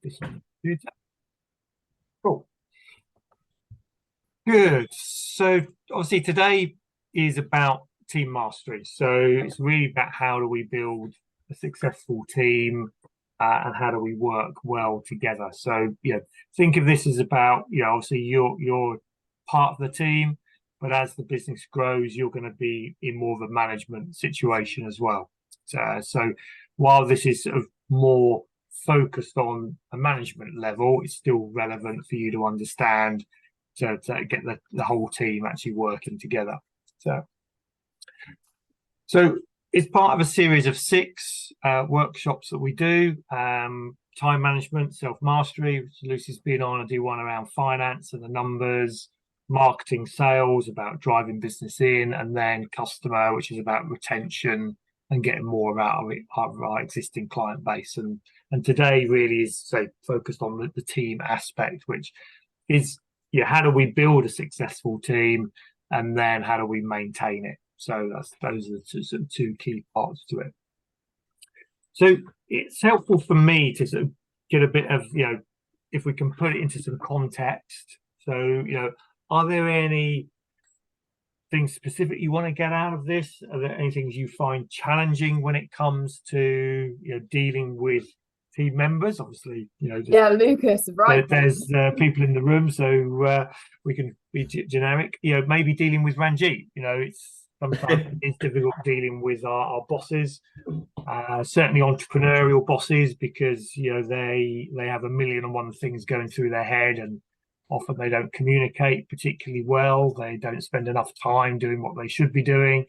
this on the computer. Cool. Good. So obviously today is about team mastery. So it's really about how do we build a successful team and how do we work well together. So think of this as about obviously you're part of the team, but as the business grows, you're going to be in more of a management situation as well. So while this is sort of more focused on a management level, it's still relevant for you to understand to get the whole team actually working together. So it's part of a series of 6 workshops that we do. Time management, self-mastery, which Lucy's been on. I do one around finance and the numbers, marketing, sales, about driving business in, and then customer, which is about retention and getting more out of our existing client base. And today really is focused on the team aspect, which is how do we build a successful team, and then how do we maintain it? So those are the 2 key parts to it. So it's helpful for me to sort of get a bit of, if we can put it into some context. So, are there any things specific you want to get out of this? Are there any things you find challenging when it comes to, dealing with team members? Obviously, Lucas, right? There's people in the room, so we can be generic. Maybe dealing with Ranjit. Sometimes it's difficult dealing with our bosses, certainly entrepreneurial bosses, because they have a million and one things going through their head, and often they don't communicate particularly well. They don't spend enough time doing what they should be doing.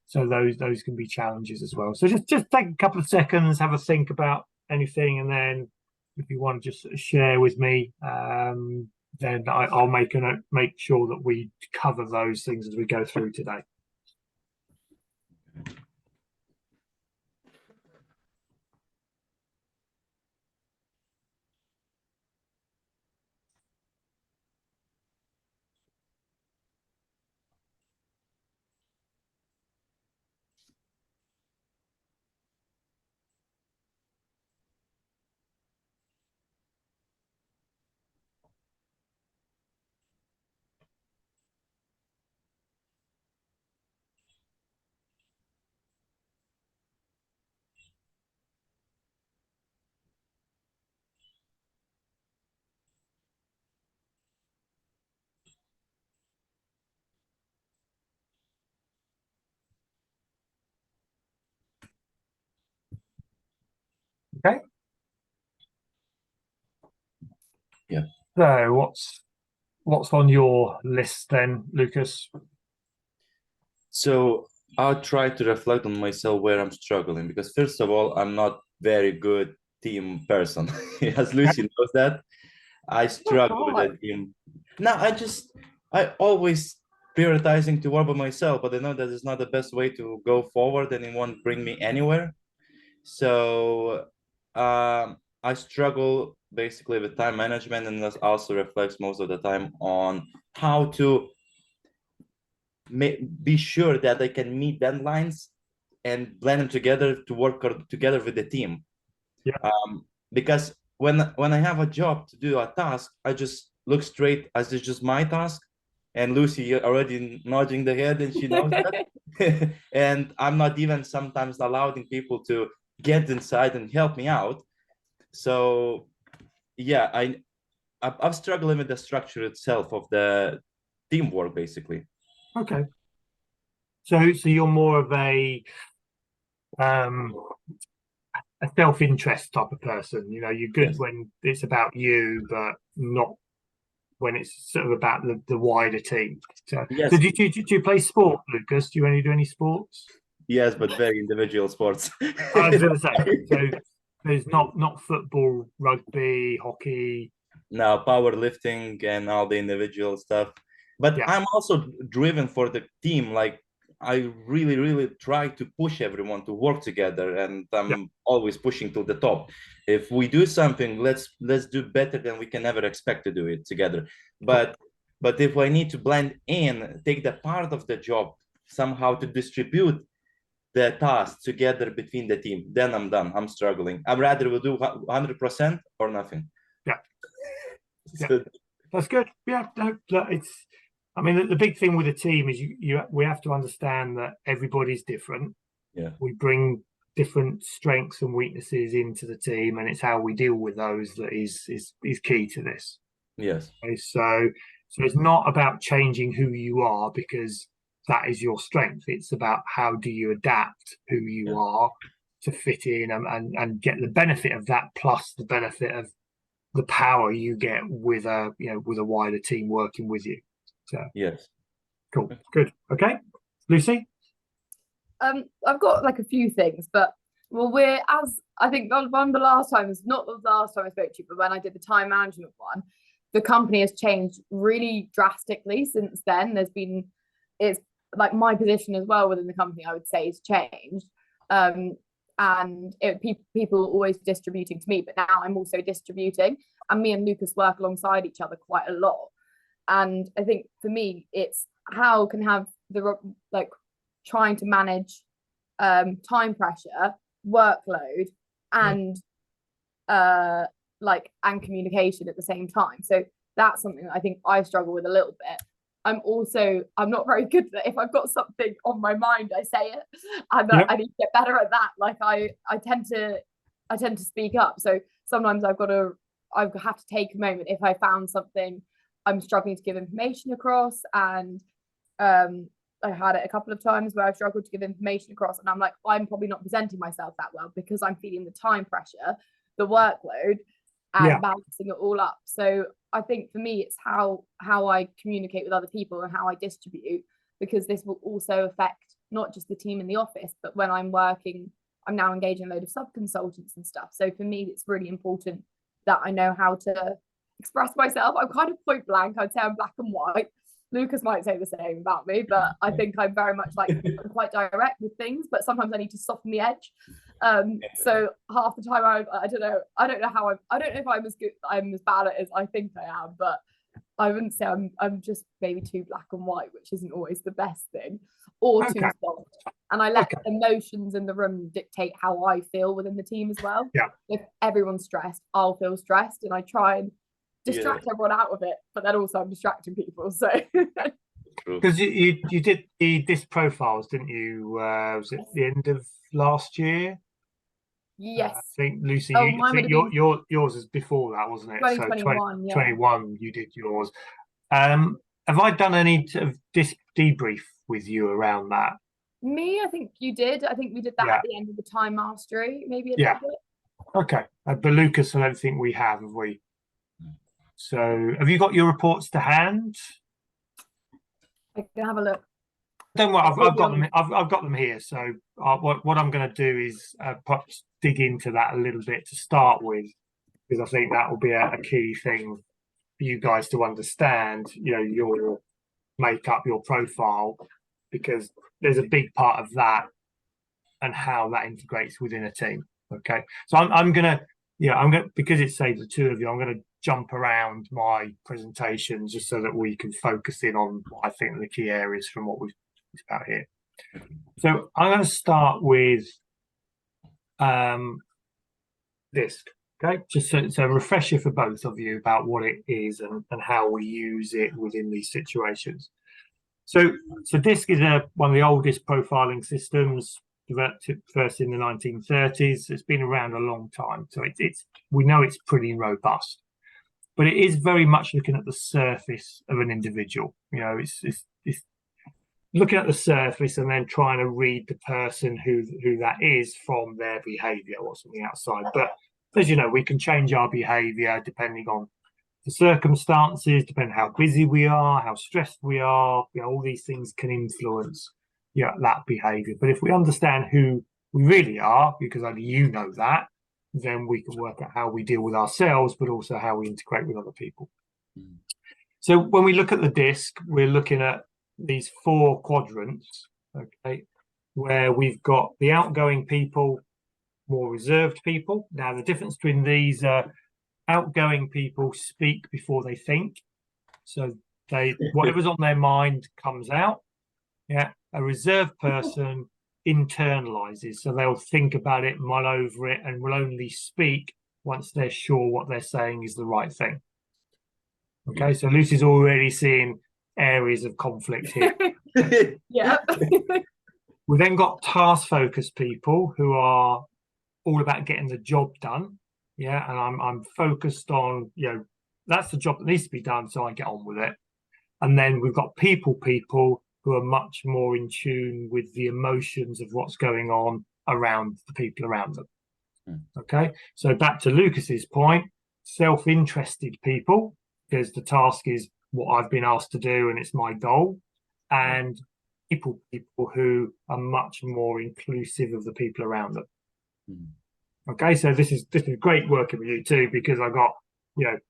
So those can be challenges as well. So just take a couple of seconds, have a think about anything, and then if you want to just share with me, then I'll make sure that we cover those things as we go through today. Okay. Yeah. So what's on your list then, Lucas? So I'll try to reflect on myself where I'm struggling, because first of all, I'm not very good team person. As Lucy knows that, I struggle with the team. Now I always prioritizing to work by myself, but I know that is not the best way to go forward, and it won't bring me anywhere. So I struggle basically with time management, and that also reflects most of the time on how to be sure that I can meet deadlines and blend them together to work together with the team. Yeah. Because when I have a job to do a task, I just look straight as it's just my task. And Lucy already nodding the head, and she knows that. And I'm not even sometimes allowing people to get inside and help me out. So yeah, I'm struggling with the structure itself of the teamwork, basically. Okay. So you're more of a self-interest type of person. You're good. Yes. When it's about you, but not when it's sort of about the wider team. So, yes. So do you play sport, Lucas? Do you only do any sports? Yes, but very individual sports. I was going to say, so there's not football, rugby, hockey. No, powerlifting and all the individual stuff. But yeah. I'm also driven for the team. Like, I really, really try to push everyone to work together, and I'm always pushing to the top. If we do something, let's do better than we can ever expect to do it together. But if I need to blend in, take the part of the job somehow to distribute the tasks together between the team, then I'm done. I'm struggling. I'd rather we do 100% or nothing. Yeah. It's Yeah. good. That's good. Yeah, no, it's. I mean, the big thing with a team is we have to understand that everybody's different. Yeah. We bring different strengths and weaknesses into the team, and it's how we deal with those that is key to this. Yes. Okay, so it's not about changing who you are because that is your strength. It's about how do you adapt who you are to fit in and get the benefit of that, plus the benefit of the power you get with a wider team working with you. So yes, cool, good, okay, Lucy. I've got like a few things, but well, I think one of the last times, not the last time I spoke to you, but when I did the time management one, the company has changed really drastically since then. It's like my position as well within the company, I would say, has changed. And people always distributing to me, but now I'm also distributing, and me and Lucas work alongside each other quite a lot. And I think for me, it's how can have the like trying to manage time pressure, workload, and and communication at the same time. So that's something that I think I struggle with a little bit. I'm not very good at it. If I've got something on my mind, I say it, and I need to get better at that. Like I tend to speak up. So sometimes I have to take a moment if I found something I'm struggling to give information across, and I had it a couple of times where I've struggled to give information across, and I'm like, I'm probably not presenting myself that well because I'm feeling the time pressure, the workload, and balancing it all up. So I think for me, it's how I communicate with other people and how I distribute, because this will also affect not just the team in the office, but when I'm working, I'm now engaging a load of sub-consultants and stuff. So for me, it's really important that I know how to express myself. I'm kind of point blank. I'd say I'm black and white. Lucas might say the same about me, but I think I'm very much like, I'm quite direct with things, but sometimes I need to soften the edge. So half the time I don't know how I don't know if I'm as bad at it as I think I am, but I wouldn't say I'm just maybe too black and white, which isn't always the best thing, or too soft. And I let emotions in the room dictate how I feel within the team as well. Yeah. If everyone's stressed, I'll feel stressed, and I try and distract everyone out of it, but then also I'm distracting people. So because you did the disc profiles, didn't you? Was it the end of last year? Yes. I think Lucy, I think yours is before that, wasn't it? 2021. So 21, you did yours. Have I done any sort of disc debrief with you around that? Me, I think you did. I think we did that at the end of the time mastery, maybe a little bit. Okay, but Lucas, I don't think we have we? So, have you got your reports to hand? I can have a look. Don't worry, I've got them. I've got them here. So, what I'm going to do is perhaps dig into that a little bit to start with, because I think that will be a key thing for you guys to understand. Your makeup, your profile, because there's a big part of that and how that integrates within a team. Okay, so I'm gonna because it saves the two of you, I'm gonna jump around my presentation just so that we can focus in on what I think are the key areas from what we've talked about here. So I'm going to start with DISC. Okay, just so a refresher for both of you about what it is and how we use it within these situations. So DISC is one of the oldest profiling systems, developed first in the 1930s. It's been around a long time, so we know it's pretty robust. But it is very much looking at the surface of an individual. It's looking at the surface and then trying to read the person who that is from their behaviour, what's on the outside. But as you know, we can change our behaviour depending on the circumstances, depending on how busy we are, how stressed we are. All these things can influence that behaviour. But if we understand who we really are, because only you know that, then we can work out how we deal with ourselves, but also how we integrate with other people. So when we look at the DISC, we're looking at these 4 quadrants, okay, where we've got the outgoing people, more reserved people. Now, the difference between these outgoing people speak before they think. So whatever's on their mind comes out. Yeah. A reserved person internalizes. So they'll think about it, mull over it, and will only speak once they're sure what they're saying is the right thing. Okay, so Lucy's already seeing areas of conflict here. Yeah. We then got task-focused people who are all about getting the job done. Yeah, and I'm focused on, that's the job that needs to be done, so I get on with it. And then we've got people who are much more in tune with the emotions of what's going on around the people around them. Okay, so back to Lucas's point, self-interested people, because the task is what I've been asked to do and it's my goal, and people who are much more inclusive of the people around them. Okay, so this is great working with you too, because I got an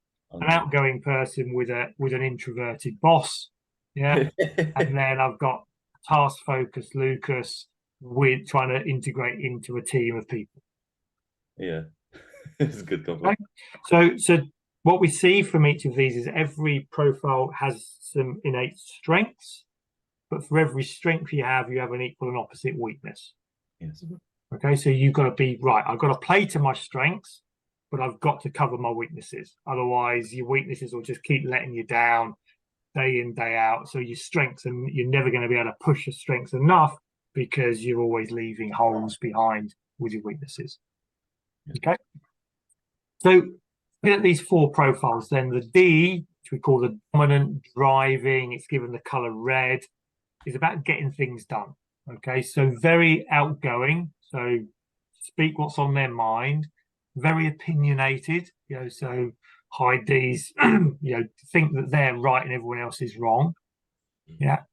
outgoing person with an introverted boss, and then I've got task-focused Lucas with trying to integrate into a team of people. Yeah, it's a good compliment. Okay? So what we see from each of these is every profile has some innate strengths, but for every strength you have an equal and opposite weakness. Yes. Okay, so you've got to be right. I've got to play to my strengths, but I've got to cover my weaknesses. Otherwise, your weaknesses will just keep letting you down day in, day out. So your strengths, and you're never going to be able to push your strengths enough because you're always leaving holes behind with your weaknesses. Okay, so looking at these 4 profiles, then the D, which we call the dominant, driving, it's given the color red, is about getting things done. Okay, so very outgoing, so speak what's on their mind, very opinionated, so high D's, think that they're right and everyone else is wrong. Yeah,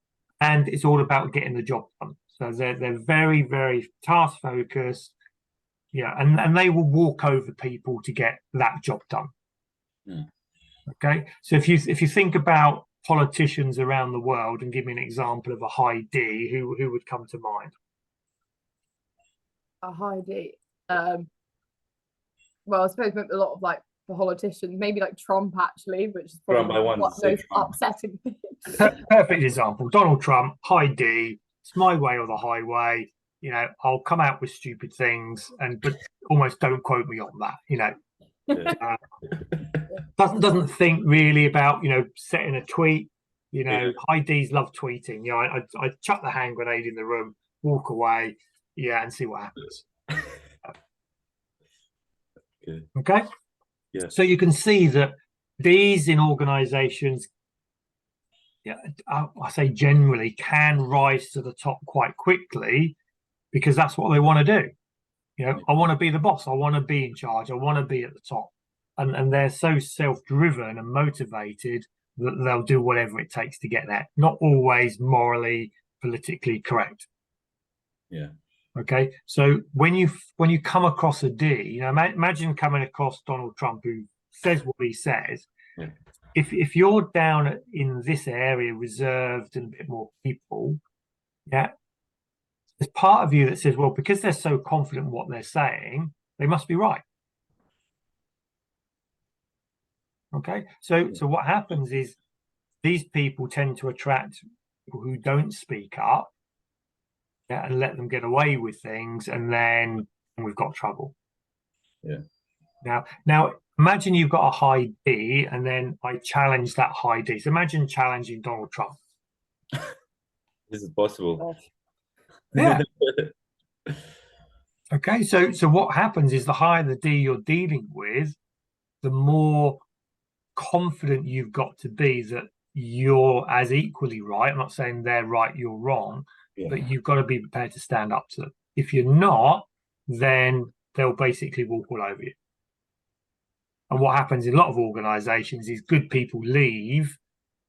and it's all about getting the job done. So they're very, very task focused. Yeah, and they will walk over people to get that job done. Okay, so if you think about politicians around the world and give me an example of a high D, who would come to mind? A high D. Well, I suppose maybe a lot of like politicians, maybe like Trump actually, which is probably what's the most upsetting thing. Perfect example. Donald Trump, high D. It's my way or the highway. I'll come out with stupid things, but almost don't quote me on that. Doesn't think really about setting a tweet. High D's love tweeting. I chuck the hand grenade in the room, walk away, and see what happens. Okay. Yeah. So you can see that these in organizations, I say generally, can rise to the top quite quickly because that's what they want to do. I want to be the boss. I want to be in charge. I want to be at the top. And they're so self-driven and motivated that they'll do whatever it takes to get there. Not always morally, politically correct. Yeah. Okay. So when you come across a D, imagine coming across Donald Trump, who says what he says. Yeah. If you're down in this area, reserved and a bit more people, there's part of you that says, well, because they're so confident in what they're saying, they must be right. Okay, so what happens is these people tend to attract people who don't speak up, and let them get away with things, and then we've got trouble. Yeah. Now imagine you've got a high D, and then I challenge that high D. So imagine challenging Donald Trump. This is possible. Yeah. Okay, so what happens is the higher the D you're dealing with, the more confident you've got to be that you're as equally right. I'm not saying they're right, you're wrong, but you've got to be prepared to stand up to them. If you're not, then they'll basically walk all over you. And what happens in a lot of organizations is good people leave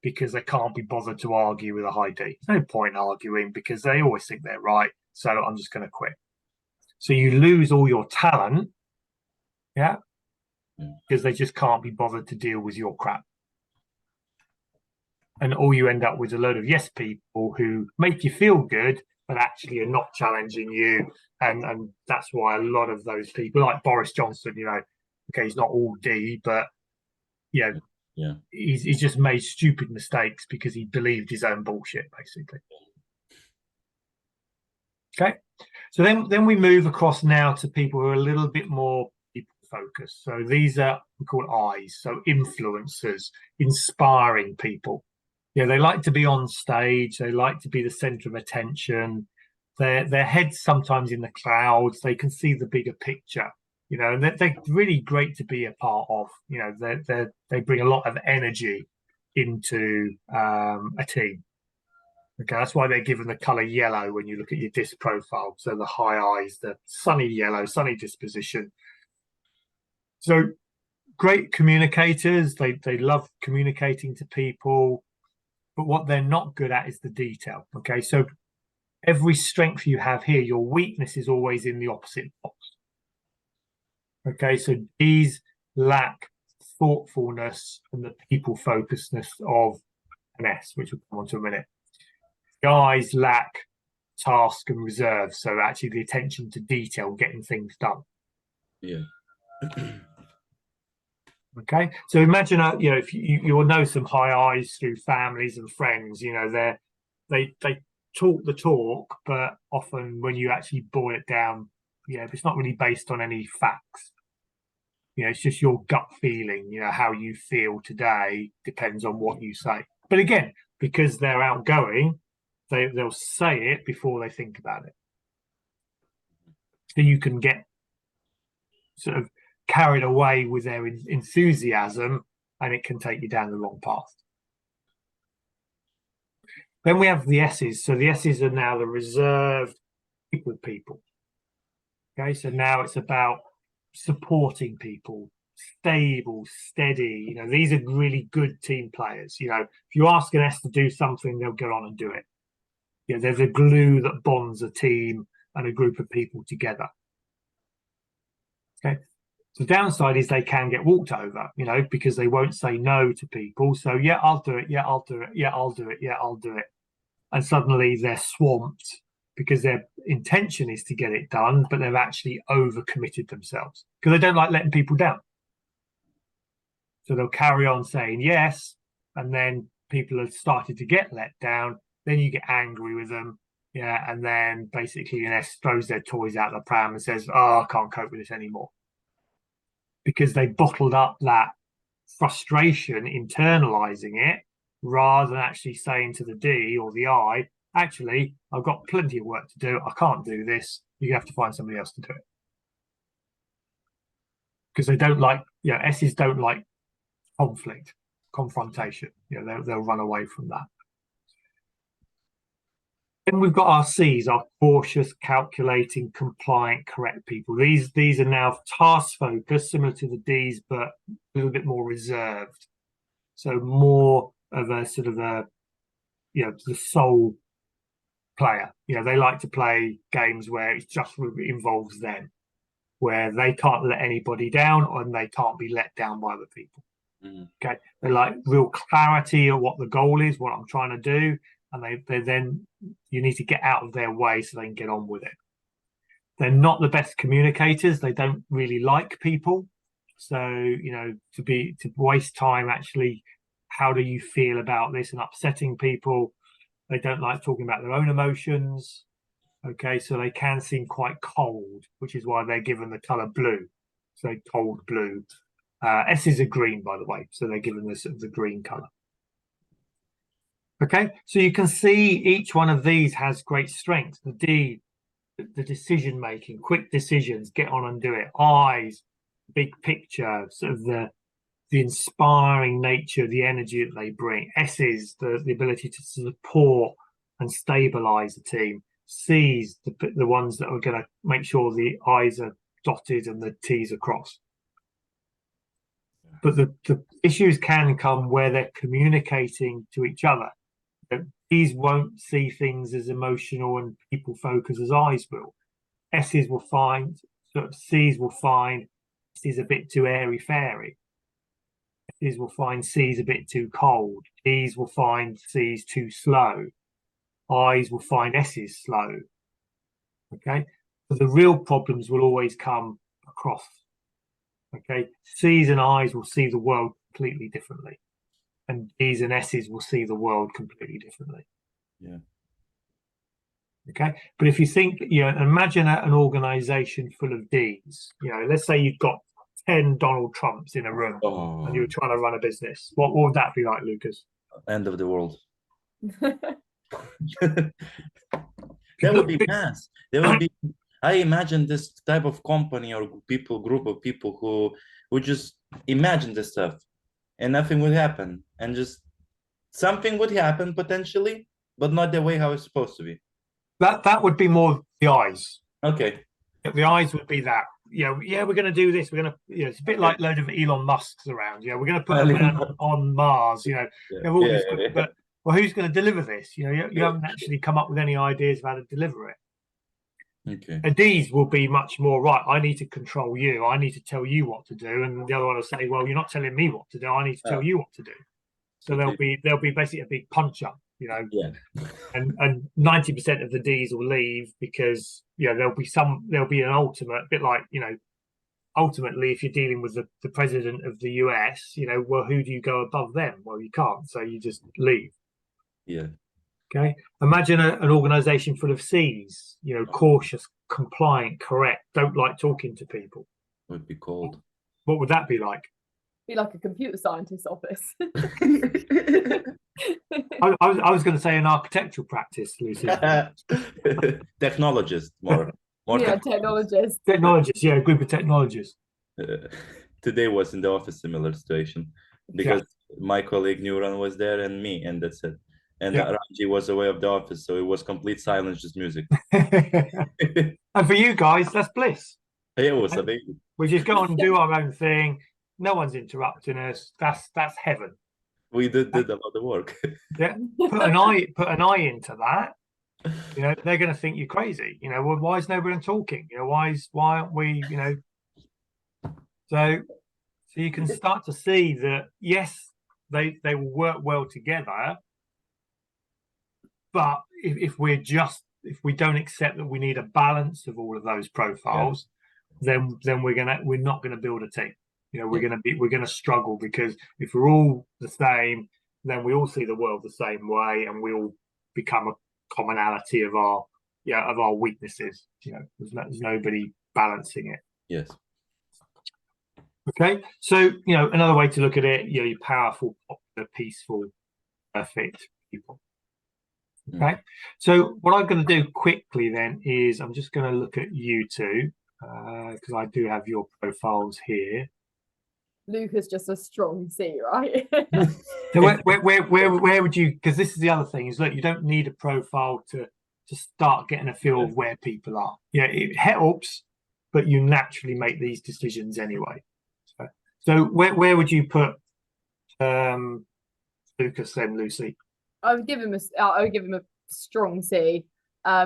because they can't be bothered to argue with a high D. There's no point arguing because they always think they're right, so I'm just going to quit. So you lose all your talent, because they just can't be bothered to deal with your crap. And all you end up with is a load of yes people who make you feel good, but actually are not challenging you. And that's why a lot of those people, like Boris Johnson, okay, he's not all D, but he's just made stupid mistakes because he believed his own bullshit, basically. Okay. So then we move across now to people who are a little bit more people focused. So these are we call eyes, so influencers, inspiring people. Yeah, they like to be on stage, they like to be the center of attention. Their heads sometimes in the clouds, they can see the bigger picture, you know, and they're really great to be a part of. You know, they bring a lot of energy into a team. Okay, that's why they're given the color yellow when you look at your disc profile. So the high eyes, the sunny yellow, sunny disposition. So great communicators. They love communicating to people, but what they're not good at is the detail. Okay, so every strength you have here, your weakness is always in the opposite box. Okay, so these lack thoughtfulness and the people focusedness of an S, which we'll come on to in a minute. Guys lack task and reserve, so actually the attention to detail, getting things done. Yeah. Okay, so imagine you know, if you'll know some high eyes through families and friends. You know, they talk the talk, but often when you actually boil it down, you know, it's not really based on any facts. You know, it's just your gut feeling. You know, how you feel today depends on what you say. But again, because they're outgoing, they'll say it before they think about it. So you can get sort of carried away with their enthusiasm, and it can take you down the wrong path. Then we have the S's. So the S's are now the reserved people. Okay, so now it's about supporting people, stable, steady. You know, these are really good team players. You know, if you ask an S to do something, they'll get on and do it. You know, there's a glue that bonds a team and a group of people together. Okay. The downside is they can get walked over, you know, because they won't say no to people. So, yeah, I'll do it. Yeah, I'll do it. Yeah, I'll do it. Yeah, I'll do it. And suddenly they're swamped because their intention is to get it done, but they've actually overcommitted themselves because they don't like letting people down. So they'll carry on saying yes, and then people have started to get let down. Then you get angry with them. Yeah, and then basically an S throws their toys out the pram and says, "Oh, I can't cope with this anymore." Because they bottled up that frustration, internalizing it, rather than actually saying to the D or the I, actually, I've got plenty of work to do. I can't do this. You have to find somebody else to do it. Because they don't like, you know, S's don't like conflict, confrontation. You know, they'll run away from that. Then we've got our C's, our cautious, calculating, compliant, correct people. These are now task focused, similar to the D's, but a little bit more reserved. So more of a sort of a, you know, the sole player. You know, they like to play games where it just involves them, where they can't let anybody down and they can't be let down by other people. Okay, they like real clarity of what the goal is, what I'm trying to do. And they then, you need to get out of their way so they can get on with it. They're not the best communicators. They don't really like people. So, you know, to waste time, actually, how do you feel about this, and upsetting people? They don't like talking about their own emotions. Okay, so they can seem quite cold, which is why they're given the color blue. So cold blue. S's are green, by the way. So they're given the green color. Okay, so you can see each one of these has great strengths. The D, the decision making, quick decisions, get on and do it. Eyes, big picture, sort of the inspiring nature, the energy that they bring. S's, the ability to support and stabilize the team. C's, the ones that are going to make sure the I's are dotted and the T's are crossed. But the issues can come where they're communicating to each other. These won't see things as emotional and people focus as I's will. S's will find, sort of C's will find S's a bit too airy fairy. S's will find C's a bit too cold. D's will find C's too slow. I's will find S's slow. Okay, but the real problems will always come across. Okay, C's and I's will see the world completely differently, and D's and S's will see the world completely differently. Yeah. Okay, but if you think, imagine an organization full of D's. Let's say you've got 10 Donald Trumps in a room and you were trying to run a business. What would that be like, Lucas? End of the world. There would be mass. There would be. I imagine this type of company or group of people who would just imagine this stuff, and nothing would happen, and just something would happen potentially, but not the way how it's supposed to be. That would be more the eyes. Okay. The eyes would be that. We're going to do this. We're going to. It's a bit like load of Elon Musks around. We're going to put a man on Mars. But well, who's going to deliver this? You haven't actually come up with any ideas of how to deliver it. Okay. And these will be much more right. I need to control you. I need to tell you what to do. And the other one will say, well, you're not telling me what to do. I need to tell you what to do. So there'll be basically a big punch up, Yeah. And 90% of the D's will leave because there'll be an ultimate bit like ultimately if you're dealing with the president of the US, well, who do you go above them? Well, you can't, so you just leave. Yeah. Okay. Imagine an organization full of C's, cautious, compliant, correct, don't like talking to people. Would be cold. What would that be like? Be like a computer scientist's office. I was going to say an architectural practice, Lucy. Technologist, more yeah, technologist. Technologists, yeah, a group of technologists. Today was in the office similar situation because my colleague Nuran was there and me, and that's it. And Ranji was away of the office, so it was complete silence, just music. And for you guys, that's bliss. It was amazing. We just go and do our own thing. No one's interrupting us. That's heaven. We did a lot of work. Yeah, put an eye into that. They're going to think you're crazy. Well, why is nobody talking? Why aren't we? So you can start to see that yes, they will work well together. But if we don't accept that we need a balance of all of those profiles, then we're not gonna build a team. We're gonna struggle because if we're all the same, then we all see the world the same way, and we all become a commonality of our weaknesses. There's nobody balancing it. Yes. Okay. So another way to look at it, you're powerful, popular, peaceful, perfect people. Okay, so what I'm going to do quickly then is I'm just going to look at you two because I do have your profiles here. Lucas just a strong C, right? So where would you? Because this is the other thing is look, you don't need a profile to start getting a feel of where people are. It helps, but you naturally make these decisions anyway. So where would you put Lucas then, Lucy? I would give him a strong C.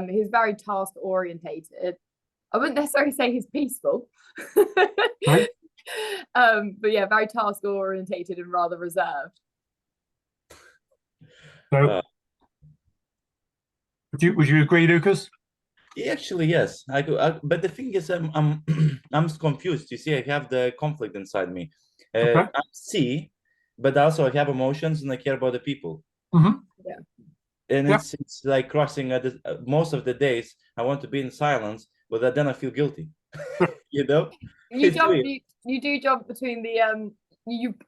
He's very task orientated. I wouldn't necessarily say he's peaceful. Right. But yeah, very task orientated and rather reserved. So would you agree, Lucas? Actually, yes. But the thing is, I'm confused. You see, I have the conflict inside me. I'm C, but also I have emotions and I care about the people. Mm-hmm. Yeah. And it's like crossing most of the days I want to be in silence, but then I feel guilty. You do jump between the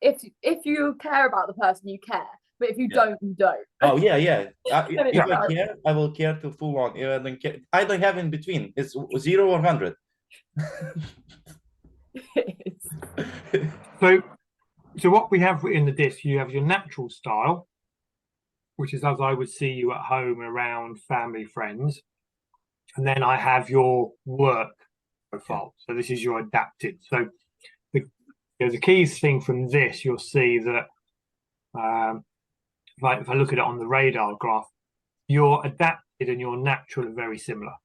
if you care about the person, you care, but if you don't, you don't. Oh yeah. If I care, I will care to full on. I don't have in between. It's 0 or 100. So what we have in the disc, you have your natural style, which is as I would see you at home around family, friends. And then I have your work profile. So this is your adapted. So the key thing from this, you'll see that if I look at it on the radar graph, your adapted and your natural are very similar.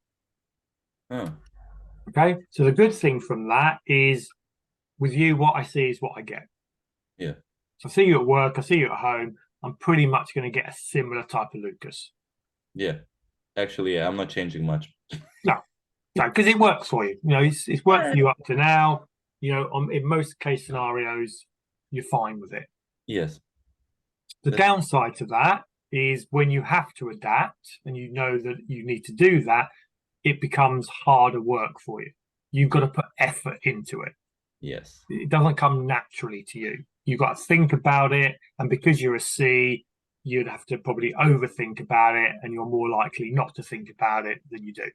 Okay. So the good thing from that is with you, what I see is what I get. Yeah. So I see you at work, I see you at home. I'm pretty much going to get a similar type of Lucas. Yeah. Actually, I'm not changing much. No, because it works for you. It's worked for you up to now. In most case scenarios, you're fine with it. Yes. The downside to that is when you have to adapt and you know that you need to do that, it becomes harder work for you. You've got to put effort into it. Yes. It doesn't come naturally to you. You've got to think about it. And because you're a C, you'd have to probably overthink about it, and you're more likely not to think about it than you do.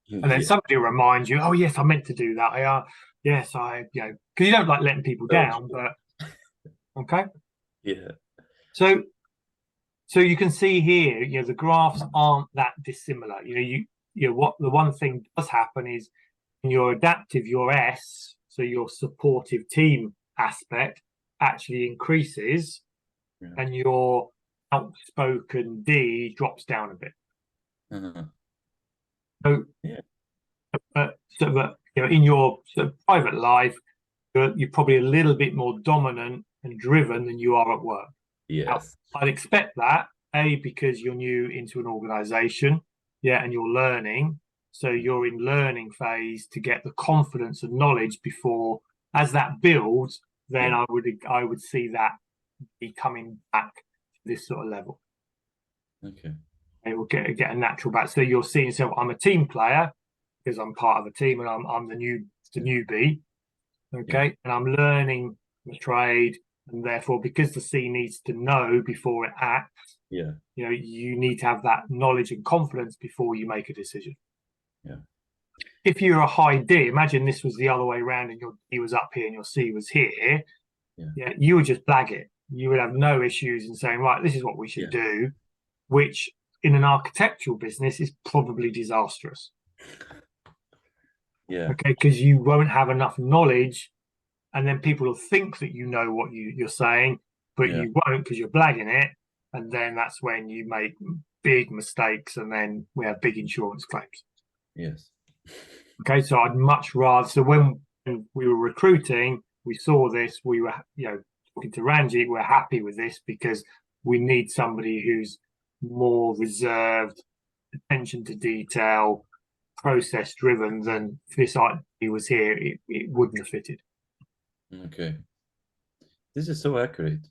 And then somebody will remind you, oh, yes, I meant to do that. Yes, because you don't like letting people down, but okay. Yeah. So you can see here, the graphs aren't that dissimilar. What the one thing does happen is when you're adaptive, your S, so your supportive team aspect, actually increases, and your outspoken D drops down a bit. So, in your sort of private life, you're probably a little bit more dominant and driven than you are at work. Yes. Now, I'd expect that, because you're new into an organization, and you're learning. So you're in learning phase to get the confidence and knowledge before, as that builds, then I would see that be coming back to this sort of level. Okay. It will get a natural back. So you're seeing yourself, I'm a team player because I'm part of a team and I'm the newbie. Okay. And I'm learning the trade, and therefore, because the C needs to know before it acts, you need to have that knowledge and confidence before you make a decision. Yeah. If you're a high D, imagine this was the other way around and your D was up here and your C was here. You would just blag it. You would have no issues in saying, right, this is what we should do, which in an architectural business is probably disastrous. Okay, because you won't have enough knowledge, and then people will think that you know what you're saying, but you won't, because you're blagging it, and then that's when you make big mistakes, and then we have big insurance claims. Yes. Okay, so I'd much rather. So when we were recruiting, we saw this. We were, talking to Ranjit. We're happy with this because we need somebody who's more reserved, attention to detail, process driven. Than if this idea was here, it wouldn't have fitted. Okay. This is so accurate.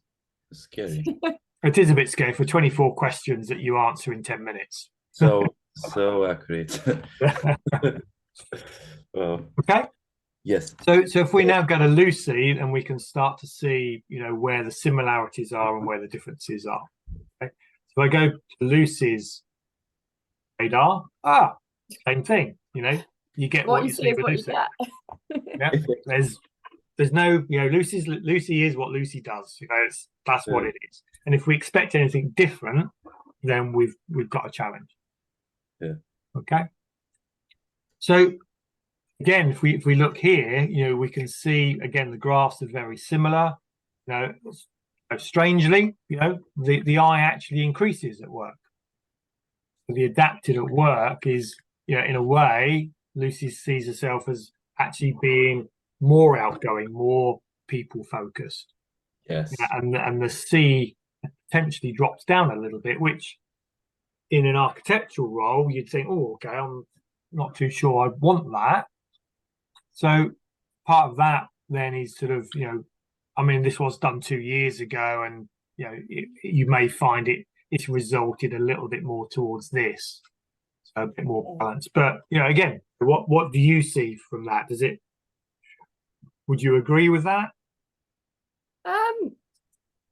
It's scary. It is a bit scary for 24 questions that you answer in 10 minutes. So accurate. Well, okay. Yes. So if we now go to Lucy, and we can start to see, where the similarities are and where the differences are. Okay. So I go to Lucy's radar. Same thing. You get what you see with Lucy. There's no, Lucy is what Lucy does. That's what it is. And if we expect anything different, then we've got a challenge. Yeah. Okay. So again, if we look here, we can see again the graphs are very similar. Strangely, the I actually increases at work. So the adapted at work is, in a way, Lucy sees herself as actually being more outgoing, more people focused. Yes. And the C potentially drops down a little bit, which in an architectural role you'd think, oh, okay, I'm not too sure I want that. So part of that then is sort of, this was done 2 years ago, and you may find it's resulted a little bit more towards this, so a bit more balanced. But again, what do you see from that? Would you agree with that?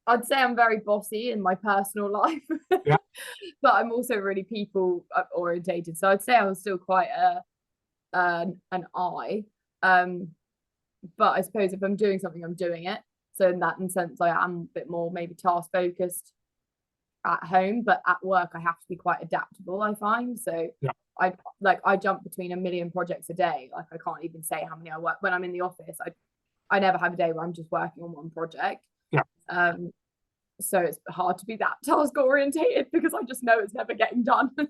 I'd say I'm very bossy in my personal life, but I'm also really people orientated. So I'd say I was still quite an I. But I suppose if I'm doing something, I'm doing it. So in that sense, I am a bit more maybe task focused at home, but at work I have to be quite adaptable, I find. So I jump between a million projects a day. Like I can't even say how many I work when I'm in the office. I never have a day where I'm just working on one project. So it's hard to be that task orientated because I just know it's never getting done. Well,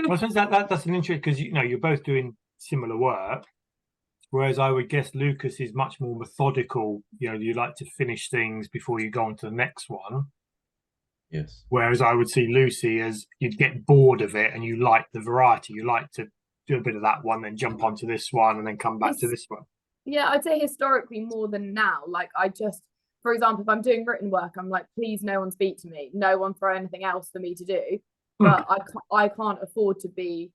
I suppose that's an interesting, because you're both doing similar work, whereas I would guess Lucas is much more methodical. You like to finish things before you go on to the next one. Yes. Whereas I would see Lucy as you'd get bored of it and you like the variety. You like to do a bit of that one, then jump onto this one, and then come back to this one. Yeah, I'd say historically more than now. Like for example, if I'm doing written work, I'm like, please, no one speak to me, no one throw anything else for me to do. But I can't afford to be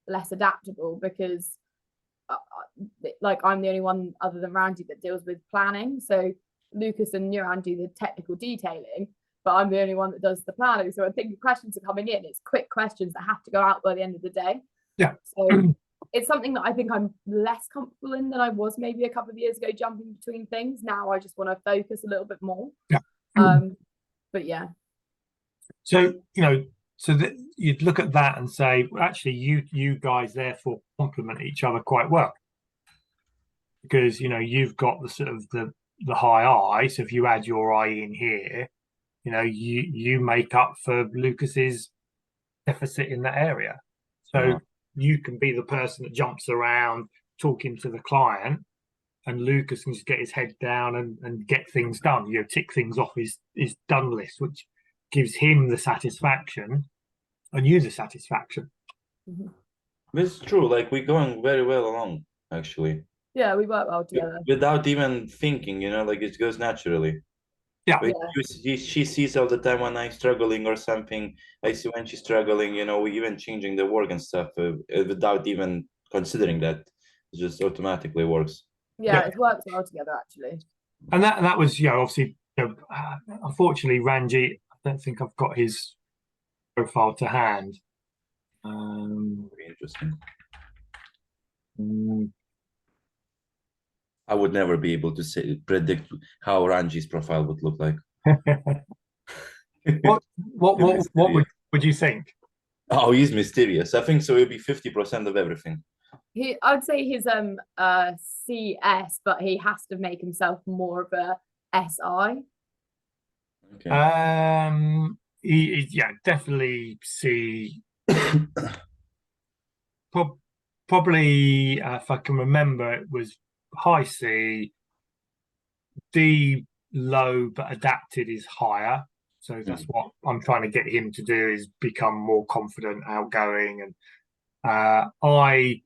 less adaptable because like I'm the only one other than Randy that deals with planning. So Lucas and Nuran do the technical detailing, but I'm the only one that does the planning. So I think the questions are coming in. It's quick questions that have to go out by the end of the day. Yeah. So it's something that I think I'm less comfortable in than I was maybe a couple of years ago, jumping between things. Now I just want to focus a little bit more. Yeah. But yeah. So, so that you'd look at that and say, well, actually, you guys therefore complement each other quite well, because you've got the sort of the high eye. So if you add your eye in here, you make up for Lucas's deficit in that area. So you can be the person that jumps around talking to the client, and Lucas can just get his head down and get things done. Tick things off his done list, which gives him the satisfaction and you the satisfaction. It's true. Like we're going very well along, actually. Yeah, we work well together without even thinking. Like it goes naturally. Yeah. She sees all the time when I'm struggling or something. I see when she's struggling. We even changing the work and stuff without even considering that. It just automatically works. Yeah, it works well together actually. And that was obviously unfortunately Ranji, I don't think I've got his profile to hand. Very interesting. I would never be able to predict how Ranji's profile would look like. what would you think? Oh, he's mysterious. I think so. He'll be 50% of everything. I'd say he's CS, but he has to make himself more of a SI. Okay. Definitely C. Probably, if I can remember, it was high C. D low, but adapted is higher. So that's what I'm trying to get him to do, is become more confident, outgoing, and I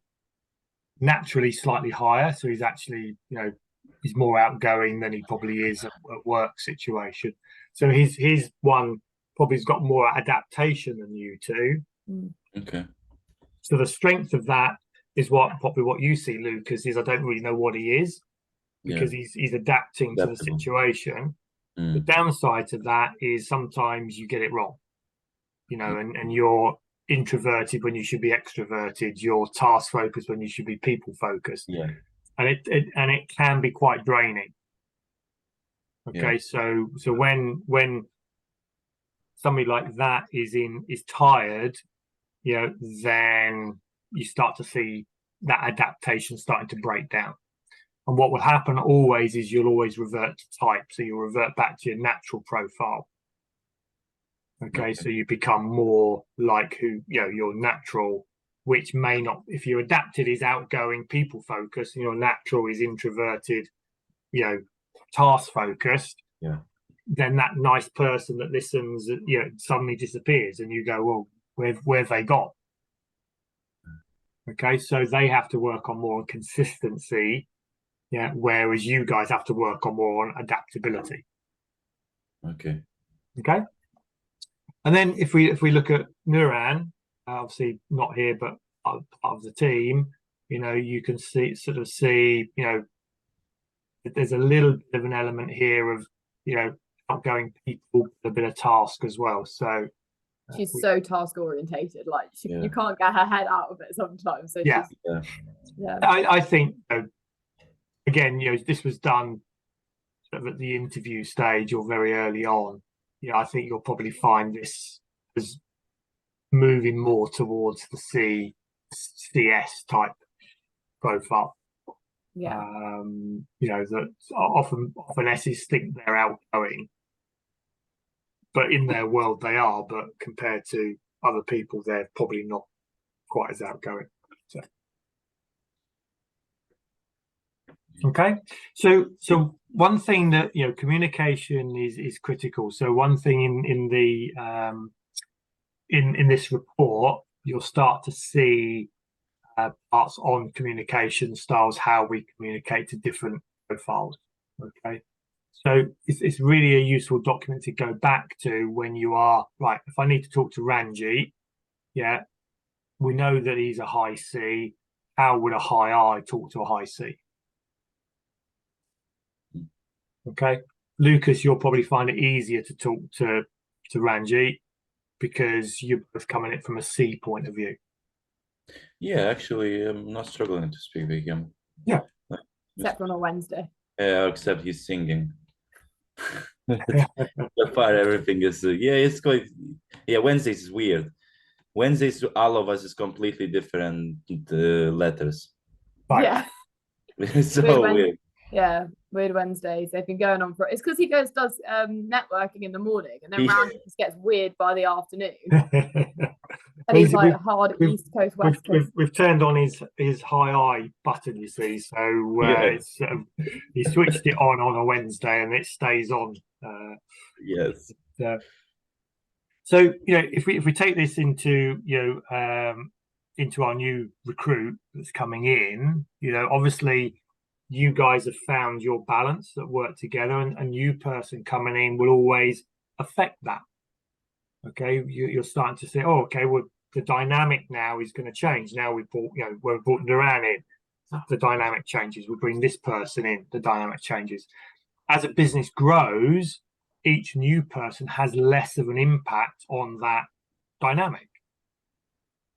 naturally slightly higher. So he's actually, he's more outgoing than he probably is at work situation. So his one probably has got more adaptation than you two. Okay. So the strength of that is probably what you see, Lucas, is I don't really know what he is, because he's adapting to the situation. The downside to that is sometimes you get it wrong, and you're introverted when you should be extroverted. You're task focused when you should be people focused. Yeah. And it can be quite draining. Okay, so when somebody like that is tired, then you start to see that adaptation starting to break down. And what will happen always is you'll always revert to type. So you'll revert back to your natural profile. Okay, so you become more like your natural, which may not, if you're adapted is outgoing, people focused, and your natural is introverted, task focused. Yeah. Then that nice person that listens, suddenly disappears, and you go, well, where've they gone? Okay, so they have to work on more consistency. Yeah, whereas you guys have to work on more on adaptability. Okay. And then if we look at Nuran, obviously not here, but part of the team, you can see there's a little bit of an element here of outgoing people, a bit of task as well. So she's so task orientated, like you can't get her head out of it sometimes. So I think again, this was done sort of at the interview stage or very early on. I think you'll probably find this as moving more towards the CS type profile. Yeah. That often S's think they're outgoing, but in their world they are. But compared to other people, they're probably not quite as outgoing. So. Okay, so one thing that communication is critical. So one thing in the in this report, you'll start to see parts on communication styles, how we communicate to different profiles. Okay, So it's really a useful document to go back to when you are right. If I need to talk to Ranjit, yeah, we know that he's a high C. How would a high I talk to a high C? Okay, Lucas, you'll probably find it easier to talk to Ranjit because you're both coming at it from a C point of view. Yeah, actually, I'm not struggling to speak with him. Yeah. Except on a Wednesday. Yeah, except he's singing. So far, everything is it's quite. Yeah, Wednesdays is weird. Wednesdays to all of us is completely different letters. Right. Yeah. It's so weird. Yeah, weird Wednesdays. They've been going on for. It's because he does networking in the morning, and then round just gets weird by the afternoon. And he's like hard East Coast, West Coast. We've turned on his high I button, you see. So it's he switched it on a Wednesday, and it stays on. Yes. So if we take this into into our new recruit that's coming in, obviously you guys have found your balance that work together, and a new person coming in will always affect that. Okay, you're starting to say, oh, okay, well, the dynamic now is going to change. Now we're brought Duran in, the dynamic changes. We bring this person in, the dynamic changes. As a business grows, each new person has less of an impact on that dynamic.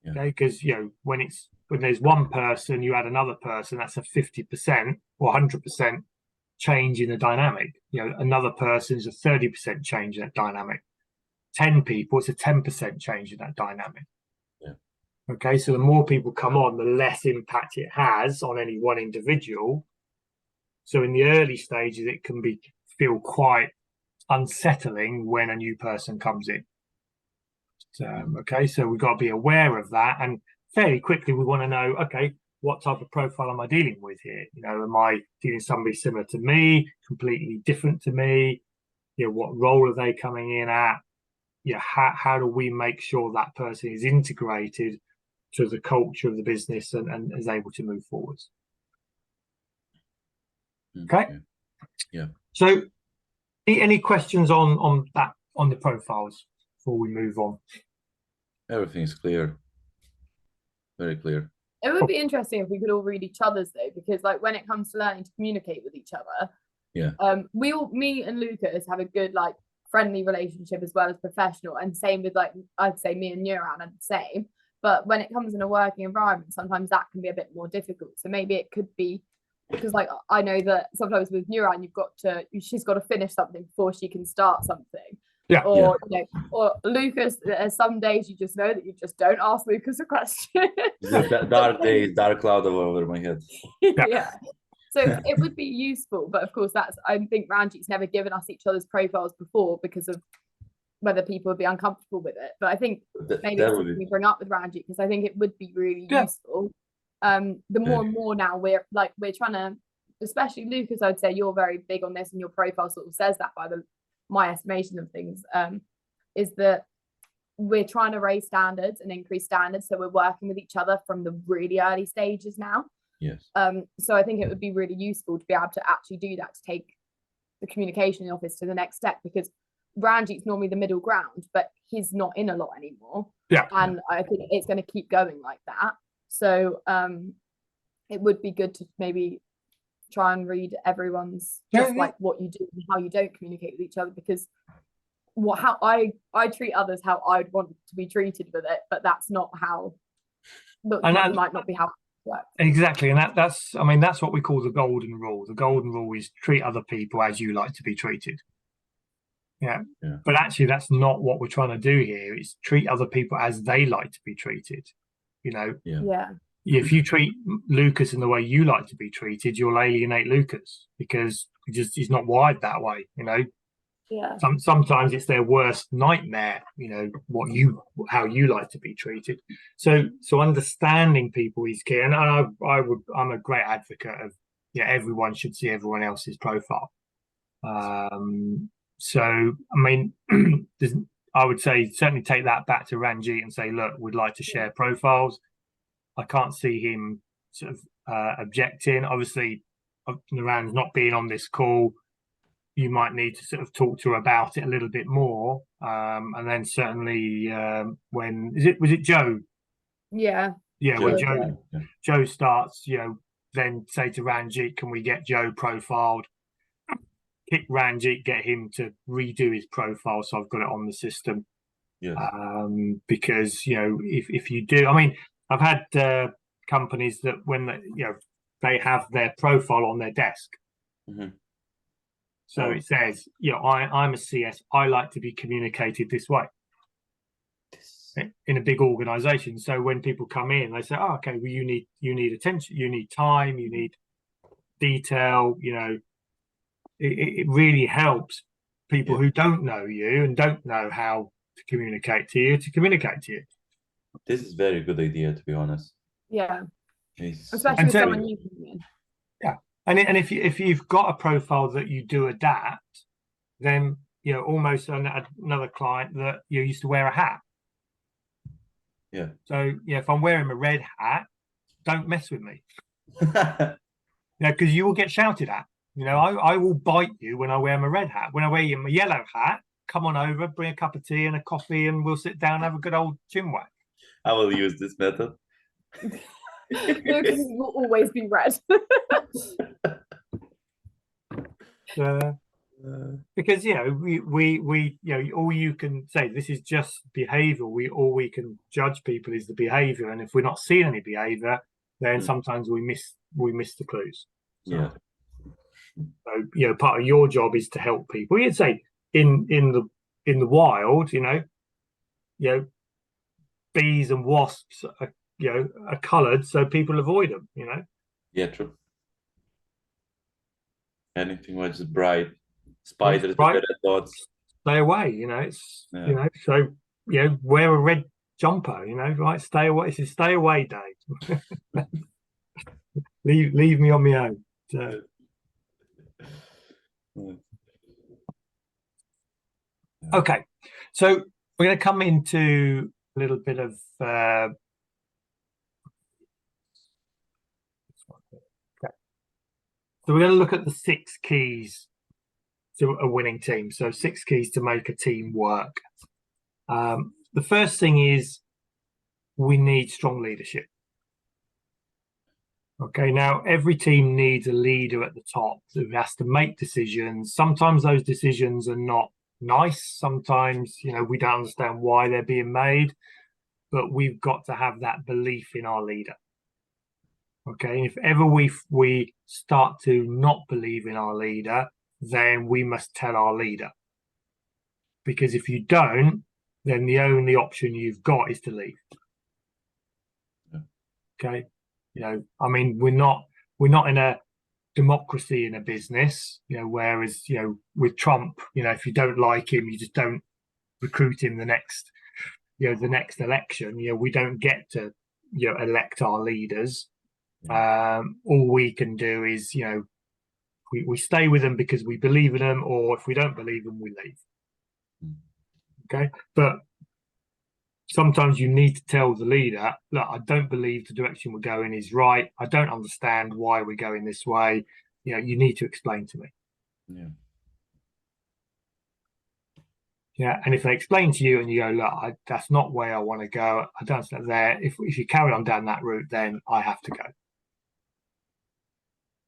Yeah. Okay, because when there's one person, you add another person, that's a 50% or 100% change in the dynamic. Another person is a 30% change in that dynamic. 10 people, it's a 10% change in that dynamic. Yeah. Okay, so the more people come on, the less impact it has on any one individual. So in the early stages, it can feel quite unsettling when a new person comes in. Okay, so we've got to be aware of that, and fairly quickly we want to know, okay, what type of profile am I dealing with here? Am I dealing with somebody similar to me, completely different to me? What role are they coming in at? How do we make sure that person is integrated to the culture of the business and is able to move forwards? Okay. Yeah. So, any questions on the profiles before we move on? Everything is clear. Very clear. It would be interesting if we could all read each other's though, because like when it comes to learning to communicate with each other, me and Lucas have a good friendly relationship as well as professional, and same with I'd say me and Nuran are the same. But when it comes in a working environment, sometimes that can be a bit more difficult. So maybe it could be because I know that sometimes with Nuran she's got to finish something before she can start something. Yeah. Or or Lucas, some days you just know that you just don't ask Lucas a question. Dark days, dark cloud over my head. Yeah. So it would be useful, but of course I think Ranjit's never given us each other's profiles before because of whether people would be uncomfortable with it. But I think maybe it's something we bring up with Ranjit, because I think it would be really useful. The more and more now we're trying to, especially Lucas, I'd say you're very big on this, and your profile sort of says that by my estimation of things, is that we're trying to raise standards and increase standards. So we're working with each other from the really early stages now. Yes. So I think it would be really useful to be able to actually do that, to take the communication in the office to the next step, because Ranjit's normally the middle ground, but he's not in a lot anymore. Yeah. And I think it's going to keep going like that. So it would be good to maybe try and read everyone's what you do and how you don't communicate with each other, because how I treat others how I'd want to be treated with it, but that's not how might not be how it works. Exactly. And that's what we call the golden rule. The golden rule is treat other people as you like to be treated. Yeah. But actually that's not what we're trying to do here. It's treat other people as they like to be treated. If you treat Lucas in the way you like to be treated, you'll alienate Lucas, because he's not wired that way. Yeah. Sometimes it's their worst nightmare, how you like to be treated. So understanding people is key. And I'm a great advocate of everyone should see everyone else's profile. So I would say certainly take that back to Ranjit and say, look, we'd like to share profiles. I can't see him sort of objecting. Obviously, Nuran's not being on this call. you might need to sort of talk to her about it a little bit more. And then certainly when was it Joe? Yeah. Yeah, Joe, when yeah. Joe starts, then say to Ranjit, can we get Joe profiled? Kick Ranjit, get him to redo his profile so I've got it on the system. Yes. Because if you do, I mean, I've had companies that when they have their profile on their desk. Mm-hmm. So it says, I'm a CS. I like to be communicated this way in a big organization. So when people come in, they say, "Oh, okay, well, you need attention, you need time, you need detail." It really helps people who don't know you and don't know how to communicate to you. This is very good idea, to be honest. Yeah. It's Especially with someone new coming in. Yeah. And if you've got a profile that you do adapt, then almost another client that you used to wear a hat. Yeah. So if I'm wearing a red hat, don't mess with me. Because you will get shouted at. I will bite you when I wear my red hat. When I wear my yellow hat, come on over, bring a cup of tea and a coffee, and we'll sit down and have a good old chinwag. I will use this method. No, because it will always be red. Because we all you can say, this is just behavior. All we can judge people is the behavior, and if we're not seeing any behavior, then sometimes we miss the clues. Yeah. So part of your job is to help people. You'd say in the wild, bees and wasps are coloured, so people avoid them. Yeah, true. Anything which is bright, spiders, red dots. Stay away. So wear a red jumper. Right? Stay away. It's a stay away day. leave me on my own. So. Okay, so we're going to come into a little bit of So we're going to look at the 6 keys to a winning team. So 6 keys to make a team work. The first thing is we need strong leadership. Okay, now every team needs a leader at the top who has to make decisions. Sometimes those decisions are not nice. Sometimes, we don't understand why they're being made, but we've got to have that belief in our leader. Okay, if ever we start to not believe in our leader, then we must tell our leader. Because if you don't, then the only option you've got is to leave. Okay, I mean, we're not in a democracy in a business, whereas with Trump, if you don't like him, you just don't recruit him the next election. We don't get to elect our leaders. All we can do is we stay with them because we believe in them, or if we don't believe them, we leave. Okay, but sometimes you need to tell the leader, look, I don't believe the direction we're going is right. I don't understand why we're going this way. You need to explain to me. Yeah, and if they explain to you and you go, look, that's not where I want to go. I don't understand there. If you carry on down that route, then I have to go.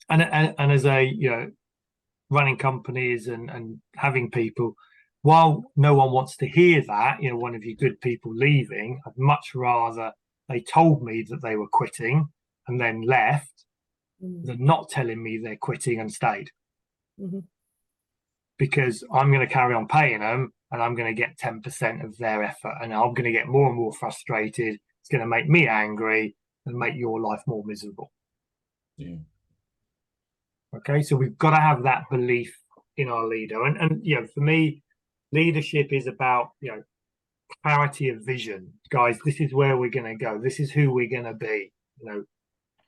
And as a running companies and having people, while no one wants to hear that, one of your good people leaving, I'd much rather they told me that they were quitting and then left than not telling me they're quitting and stayed. Because I'm going to carry on paying them and I'm going to get 10% of their effort, and I'm going to get more and more frustrated. It's going to make me angry and make your life more miserable. Yeah. Okay, so we've got to have that belief in our leader. And for me, leadership is about, clarity of vision. Guys, this is where we're going to go. This is who we're going to be.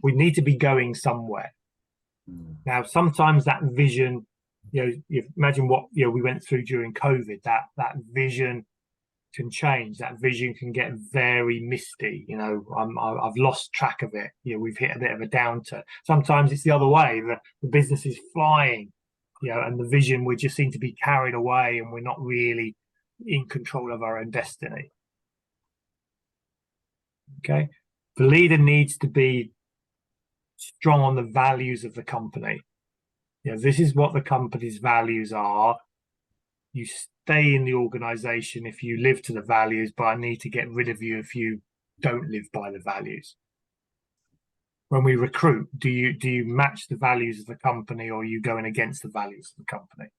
We need to be going somewhere. Now, sometimes that vision, you imagine what, we went through during COVID, that vision can change. That vision can get very misty. I've lost track of it. We've hit a bit of a downturn. Sometimes it's the other way. The business is flying. and the vision, we just seem to be carried away and we're not really in control of our own destiny. Okay. The leader needs to be strong on the values of the company. This is what the company's values are. You stay in the organization if you live to the values, but I need to get rid of you if you don't live by the values. When we recruit, do you match the values of the company, or are you going against the values of the company?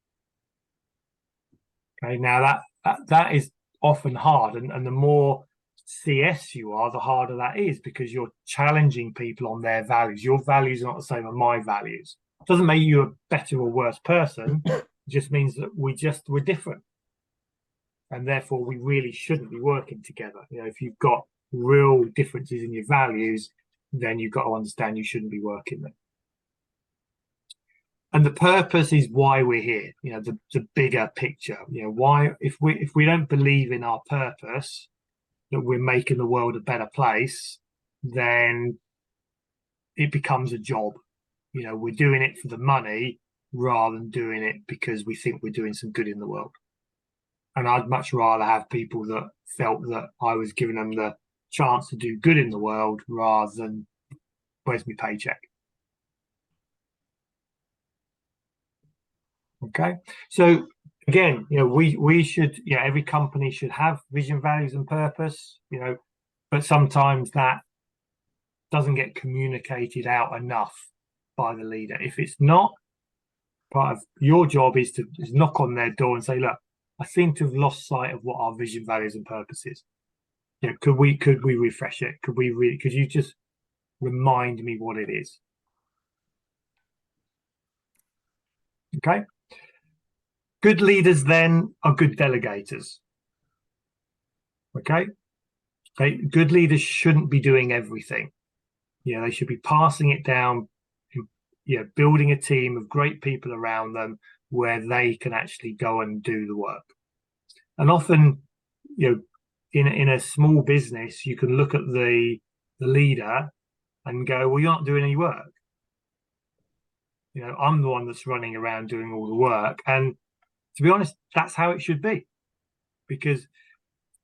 Okay, now that is often hard, and the more CS you are, the harder that is, because you're challenging people on their values. Your values are not the same as my values. It doesn't make you a better or worse person. It just means that we're different, and therefore we really shouldn't be working together. If you've got real differences in your values, then you've got to understand you shouldn't be working there. And the purpose is why we're here. The bigger picture. Why, if we don't believe in our purpose, that we're making the world a better place, then it becomes a job. We're doing it for the money rather than doing it because we think we're doing some good in the world. And I'd much rather have people that felt that I was giving them the chance to do good in the world rather than where's my paycheck. Okay, so again, we should, every company should have vision, values, and purpose. But sometimes that doesn't get communicated out enough by the leader. If it's not, part of your job is to knock on their door and say, look, I seem to have lost sight of what our vision, values, and purpose is. Could we refresh it? Could you just remind me what it is? Okay. Good leaders then are good delegators. Okay. Good leaders shouldn't be doing everything. They should be passing it down, building a team of great people around them where they can actually go and do the work. And often, in a small business, you can look at the leader and go, well, you're not doing any work. I'm the one that's running around doing all the work. And to be honest, that's how it should be, because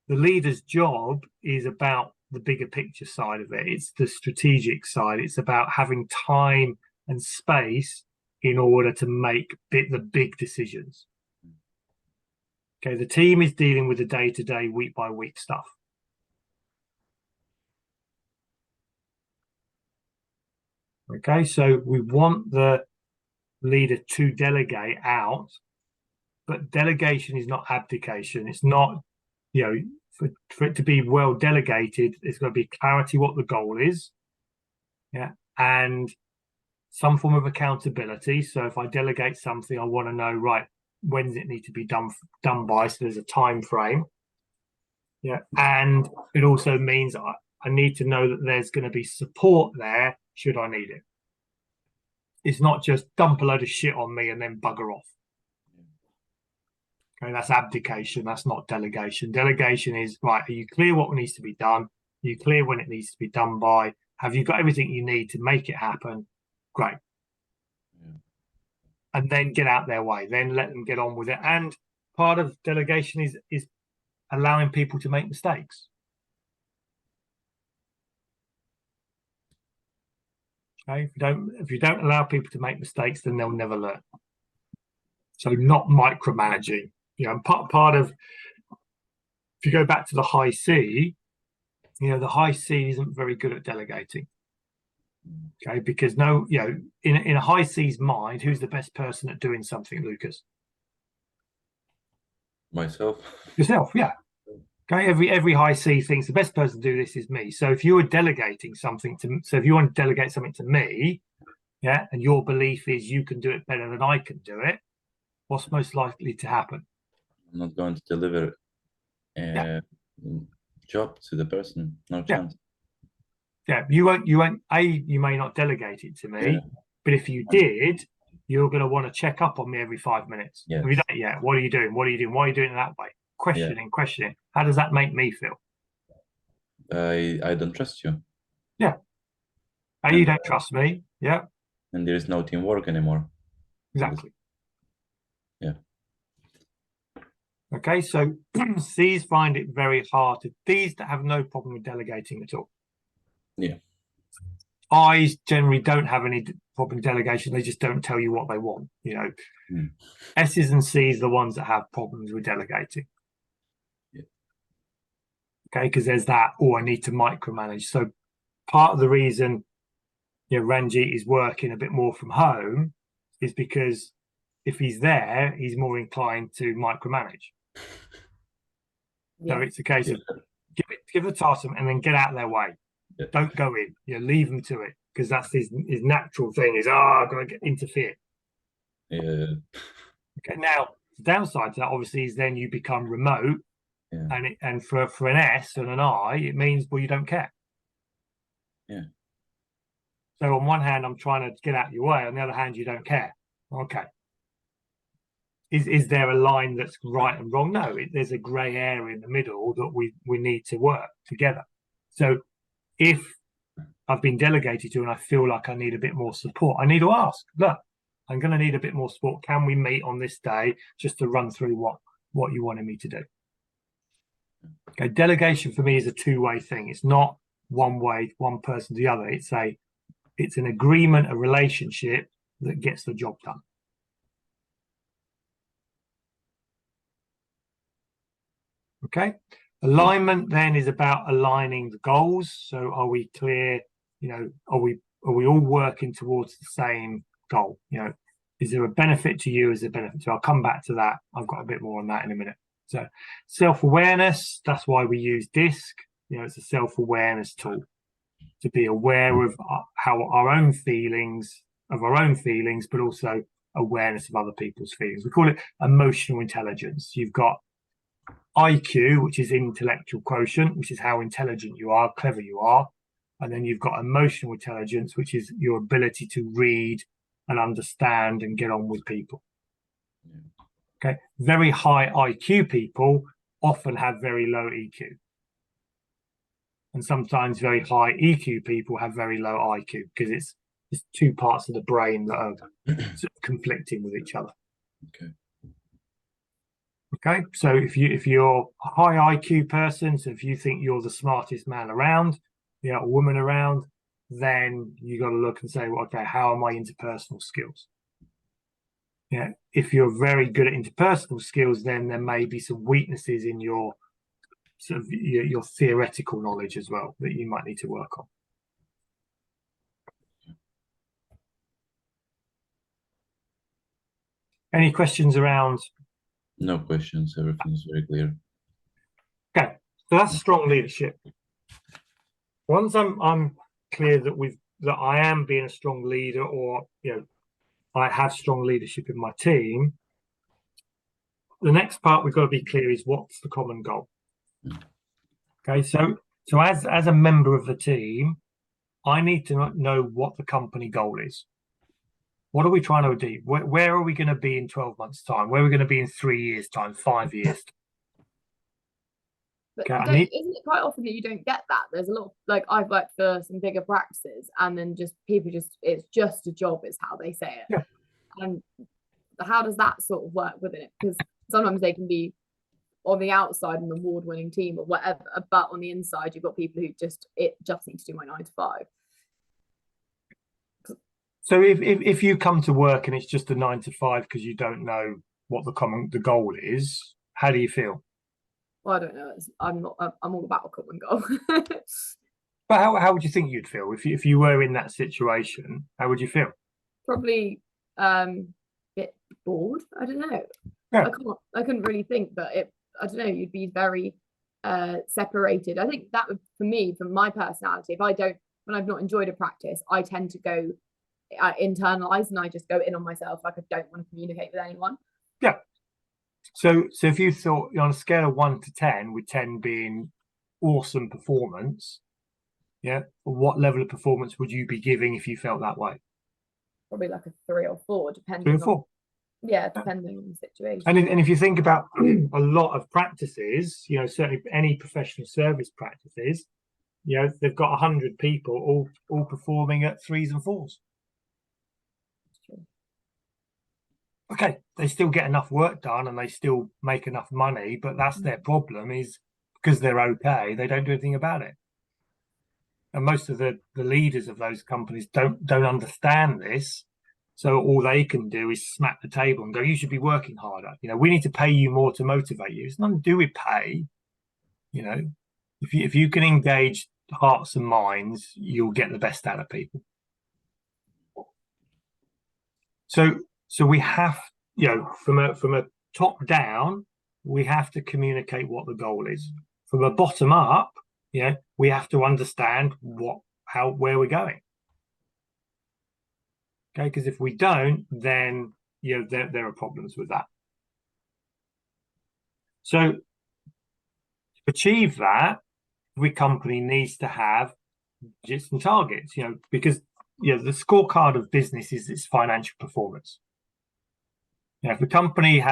the leader's job is about the bigger picture side of it. It's the strategic side. It's about having time and space in order to make the big decisions. Okay, the team is dealing with the day-to-day, week-by-week stuff. Okay, so we want the leader to delegate out, but delegation is not abdication. It's not, for it to be well delegated, there's got to be clarity what the goal is, and some form of accountability. So if I delegate something, I want to know, right, when does it need to be done by? So there's a time frame. And it also means I need to know that there's going to be support there should I need it. It's not just dump a load of shit on me and then bugger off. Okay, that's abdication. That's not delegation. Delegation is, right, are you clear what needs to be done? Are you clear when it needs to be done by? Have you got everything you need to make it happen? Great. And then get out their way. Then let them get on with it. And part of delegation is allowing people to make mistakes. Okay, if you don't allow people to make mistakes, then they'll never learn. So not micromanaging. Part of, if you go back to the high C, the high C isn't very good at delegating. Okay, because in a high C's mind, who's the best person at doing something, Lucas? Myself. Yourself, yeah. Okay, every high C thinks the best person to do this is me. So if you were delegating something if you want to delegate something to me, and your belief is you can do it better than I can do it, what's most likely to happen? I'm not going to deliver a job to the person. No chance. You won't. You may not delegate it to me, but if you did, you're going to want to check up on me every 5 minutes. Yes. Have you done it yet? What are you doing? What are you doing? Why are you doing it that way? Questioning. How does that make me feel? I don't trust you. Yeah. You don't trust me. Yeah. And there is no teamwork anymore. Exactly. Yeah. Okay, so C's find it very hard to, D's that have no problem with delegating at all. Yeah. I's generally don't have any problem delegation, they just don't tell you what they want, you know. Mm. S's and C's the ones that have problems with delegating. Yeah. Okay, because there's that, oh, I need to micromanage. So part of the reason, you know, Ranjit is working a bit more from home is because if he's there, he's more inclined to micromanage. So Yeah. it's a case of give the task to them and then get out of their way. Yeah. Don't go in. You know, leave them to it, because that's his natural thing is, I've got to get interfere. Yeah. Okay, now the downside to that obviously is then you become remote, Yeah. and for an S and an I, it means, well, you don't care. Yeah. So on one hand, I'm trying to get out of your way. On the other hand, you don't care. Okay. Is there a line that's right and wrong? No, there's a grey area in the middle that we need to work together. So if I've been delegated to and I feel like I need a bit more support, I need to ask, look, I'm going to need a bit more support. Can we meet on this day just to run through what you wanted me to do? Okay, delegation for me is a two-way thing. It's not one way, one person to the other. It's an agreement, a relationship that gets the job done. Okay. Alignment then is about aligning the goals. So are we clear? You know, are we all working towards the same goal? You know, is there a benefit to you? Is there a benefit to? I'll come back to that. I've got a bit more on that in a minute. So self-awareness, that's why we use DISC. You know, it's a self-awareness tool to be aware of how our own feelings, but also awareness of other people's feelings. We call it emotional intelligence. You've got IQ, which is intellectual quotient, which is how intelligent you are, clever you are. And then you've got emotional intelligence, which is your ability to read and understand and get on with people. Okay. Very high IQ people often have very low EQ. And sometimes very high EQ people have very low IQ, because it's two parts of the brain that are sort of conflicting with each other. Okay. Okay, so if you're a high IQ person, so if you think you're the smartest man around, you know, a woman around, then you got to look and say, well, okay, how are my interpersonal skills? Yeah, if you're very good at interpersonal skills, then there may be some weaknesses in your sort of your theoretical knowledge as well that you might need to work on. Any questions around? No questions. Everything's very clear. Okay, so that's strong leadership. Once I'm clear that I am being a strong leader, or you know, I have strong leadership in my team, the next part we've got to be clear is what's the common goal. Okay, so as a member of the team, I need to know what the company goal is. What are we trying to achieve? Where are we going to be in 12 months' time? Where are we going to be in 3 years' time, 5 years? But Okay, isn't it quite often that you don't get that? There's a lot of, like, I've worked for some bigger practices, and then just people it's just a job is how they say it. Yeah. And how does that sort of work within it? Because sometimes they can be on the outside an award-winning team or whatever, but on the inside you've got people who just need to do my 9 to 5. So if you come to work and it's just a 9 to 5 because you don't know what the goal is, how do you feel? Well, I don't know. I'm all about a common goal. But how would you think you'd feel if you were in that situation? How would you feel? Probably a bit bored. I don't know. Yeah. I couldn't really think, but I don't know. You'd be very separated. I think that would, for me, from my personality, when I've not enjoyed a practice, I tend to go internalize, and I just go in on myself. Like, I don't want to communicate with anyone. Yeah. So if you thought on a scale of 1 to 10, with 10 being awesome performance, yeah, what level of performance would you be giving if you felt that way? Probably like a 3 or 4, depending. 3 or 4. Depending on the situation. And if you think about a lot of practices, you know, certainly any professional service practices, you know, they've got 100 people all performing at 3s and 4s. okay, they still get enough work done and they still make enough money, but that's their problem, is because they're okay, they don't do anything about it. And most of the leaders of those companies don't understand this. So all they can do is smack the table and go, you should be working harder. You know, we need to pay you more to motivate you. It's nothing to do with pay. You know, if you can engage hearts and minds, you'll get the best out of people. So we have, you know, from a top down, we have to communicate what the goal is. From a bottom up, you know, we have to understand where we're going. Okay, because if we don't, then you know there are problems with that. So to achieve that, every company needs to have budgets and targets, you know, because you know the scorecard of business is its financial performance. You know, if the company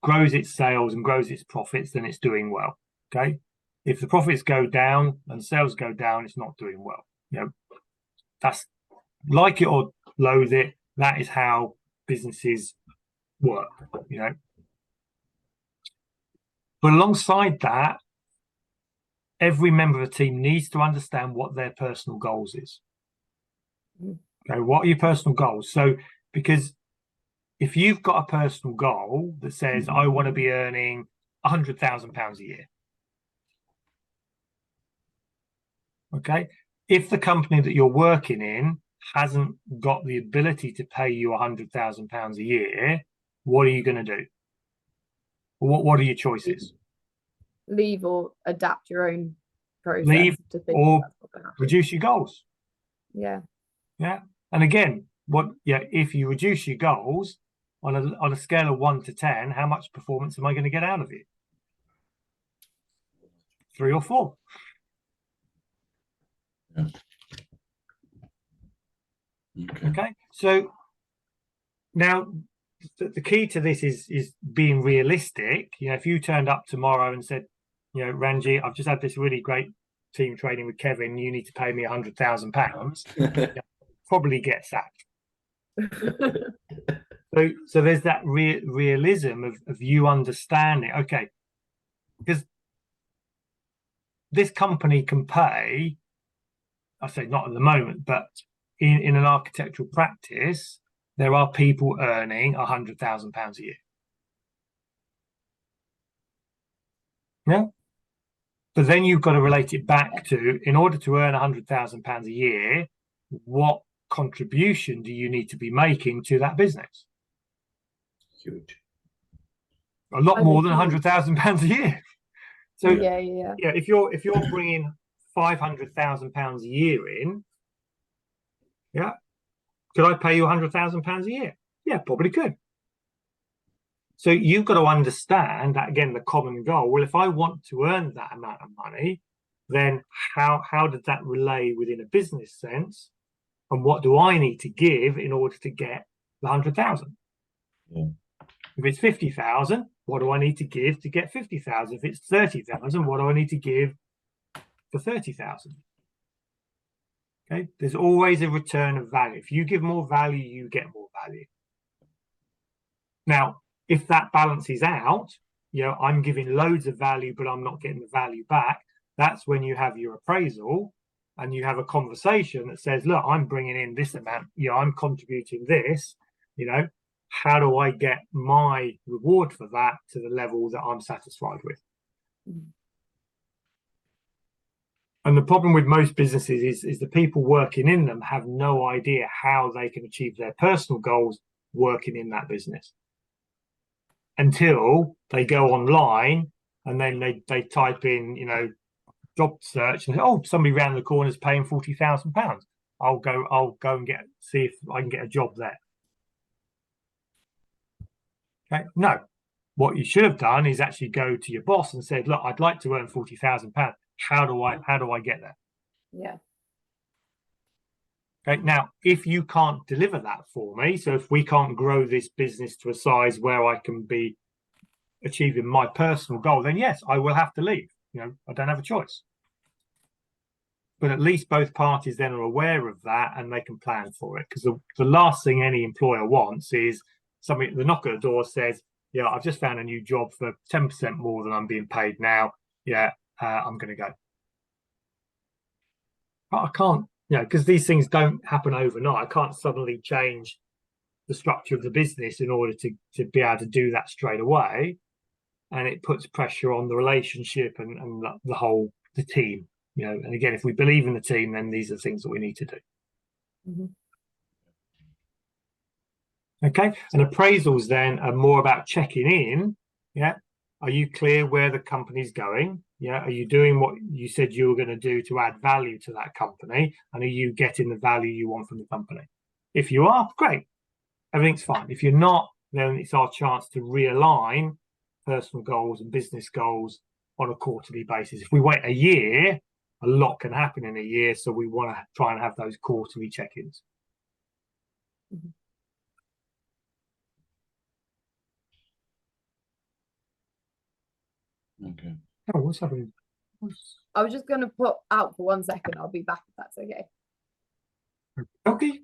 grows its sales and grows its profits, then it's doing well. Okay. If the profits go down and sales go down, it's not doing well. You know, that's, like it or loathe it, that is how businesses work, you know. But alongside that, every member of the team needs to understand what their personal goals is. Okay, what are your personal goals? So, because if you've got a personal goal that says, I want to be earning £100,000 a year, okay, if the company that you're working in hasn't got the ability to pay you £100,000 a year, what are you going to do? What are your choices? Leave or adapt your own process. Leave to think or reduce your goals. Yeah. And again, if you reduce your goals on a scale of 1 to 10, how much performance am I going to get out of it? 3 or 4. Yeah. Okay. So now the key to this is being realistic. You know, if you turned up tomorrow and said, you know, Ranji, I've just had this really great team training with Kevin, you need to pay me £100,000, probably get sacked. So there's that realism of you understanding, okay, because this company can pay, I say not at the moment, but in an architectural practice, there are people earning £100,000 a year. Yeah. But then you've got to relate it back to, in order to earn £100,000 a year, what contribution do you need to be making to that business? Huge. A lot more than £100,000 a year. So yeah, if you're bringing £500,000 a year in, yeah, could I pay you £100,000 a year? Yeah, probably could. So you've got to understand that, again, the common goal. Well, if I want to earn that amount of money, then how does that relay within a business sense? And what do I need to give in order to get the 100,000? Yeah. If it's 50,000, what do I need to give to get 50,000? If it's 30,000, what do I need to give for 30,000? Okay, there's always a return of value. If you give more value, you get more value. Now, if that balances out, you know, I'm giving loads of value, but I'm not getting the value back. That's when you have your appraisal and you have a conversation that says, look, I'm bringing in this amount, you know, I'm contributing this, you know, how do I get my reward for that to the level that I'm satisfied with? And the problem with most businesses is the people working in them have no idea how they can achieve their personal goals working in that business, until they go online and then they type in, you know, job search and say, oh, somebody around the corner is paying £40,000. I'll go and see if I can get a job there. Okay, no. What you should have done is actually go to your boss and said, look, I'd like to earn £40,000. How do I get there? Yeah. Okay, now, if you can't deliver that for me, so if we can't grow this business to a size where I can be achieving my personal goal, then yes, I will have to leave. You know, I don't have a choice. But at least both parties then are aware of that and they can plan for it. Because the last thing any employer wants is somebody, the knock at the door says, yeah, I've just found a new job for 10% more than I'm being paid now. Yeah, I'm going to go. But I can't, because these things don't happen overnight. I can't suddenly change the structure of the business in order to be able to do that straight away. And it puts pressure on the relationship and the team, and again, if we believe in the team, then these are things that we need to do. Mm-hmm. Okay, and appraisals then are more about checking in. Yeah, are you clear where the company's going? Yeah, are you doing what you said you were going to do to add value to that company? And are you getting the value you want from the company? If you are, great, everything's fine. If you're not, then it's our chance to realign personal goals and business goals on a quarterly basis. If we wait a year, a lot can happen in a year, so we want to try and have those quarterly check-ins. Mm-hmm. Okay. Oh, what's happening? I was just going to put out for 1 second. I'll be back if that's okay. Okay.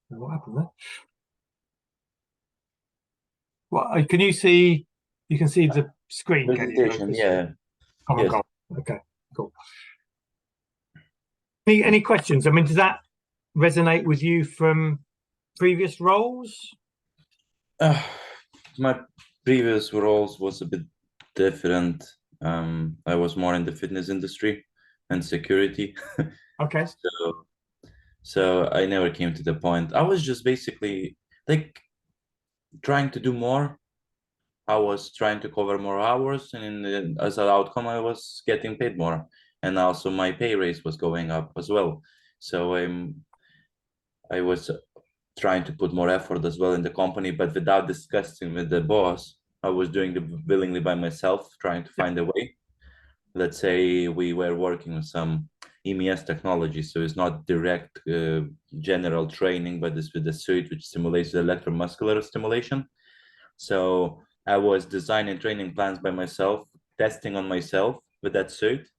What happened there? Well, can you see? You can see the screen. Presentation, yeah. Oh my Yes. God. Okay, cool. Any questions? I mean, does that resonate with you from previous roles? My previous roles was a bit different. I was more in the fitness industry and security. Okay. So I never came to the point. I was just basically like trying to do more. I was trying to cover more hours, and as an outcome, I was getting paid more, and also my pay raise was going up as well. So I was trying to put more effort as well in the company, but without discussing with the boss. I was doing it willingly by myself, trying to find a way. Let's say we were working with some MES technology, so it's not direct general training, but it's with the suit which simulates the electromuscular stimulation. So I was designing training plans by myself, testing on myself with that suit.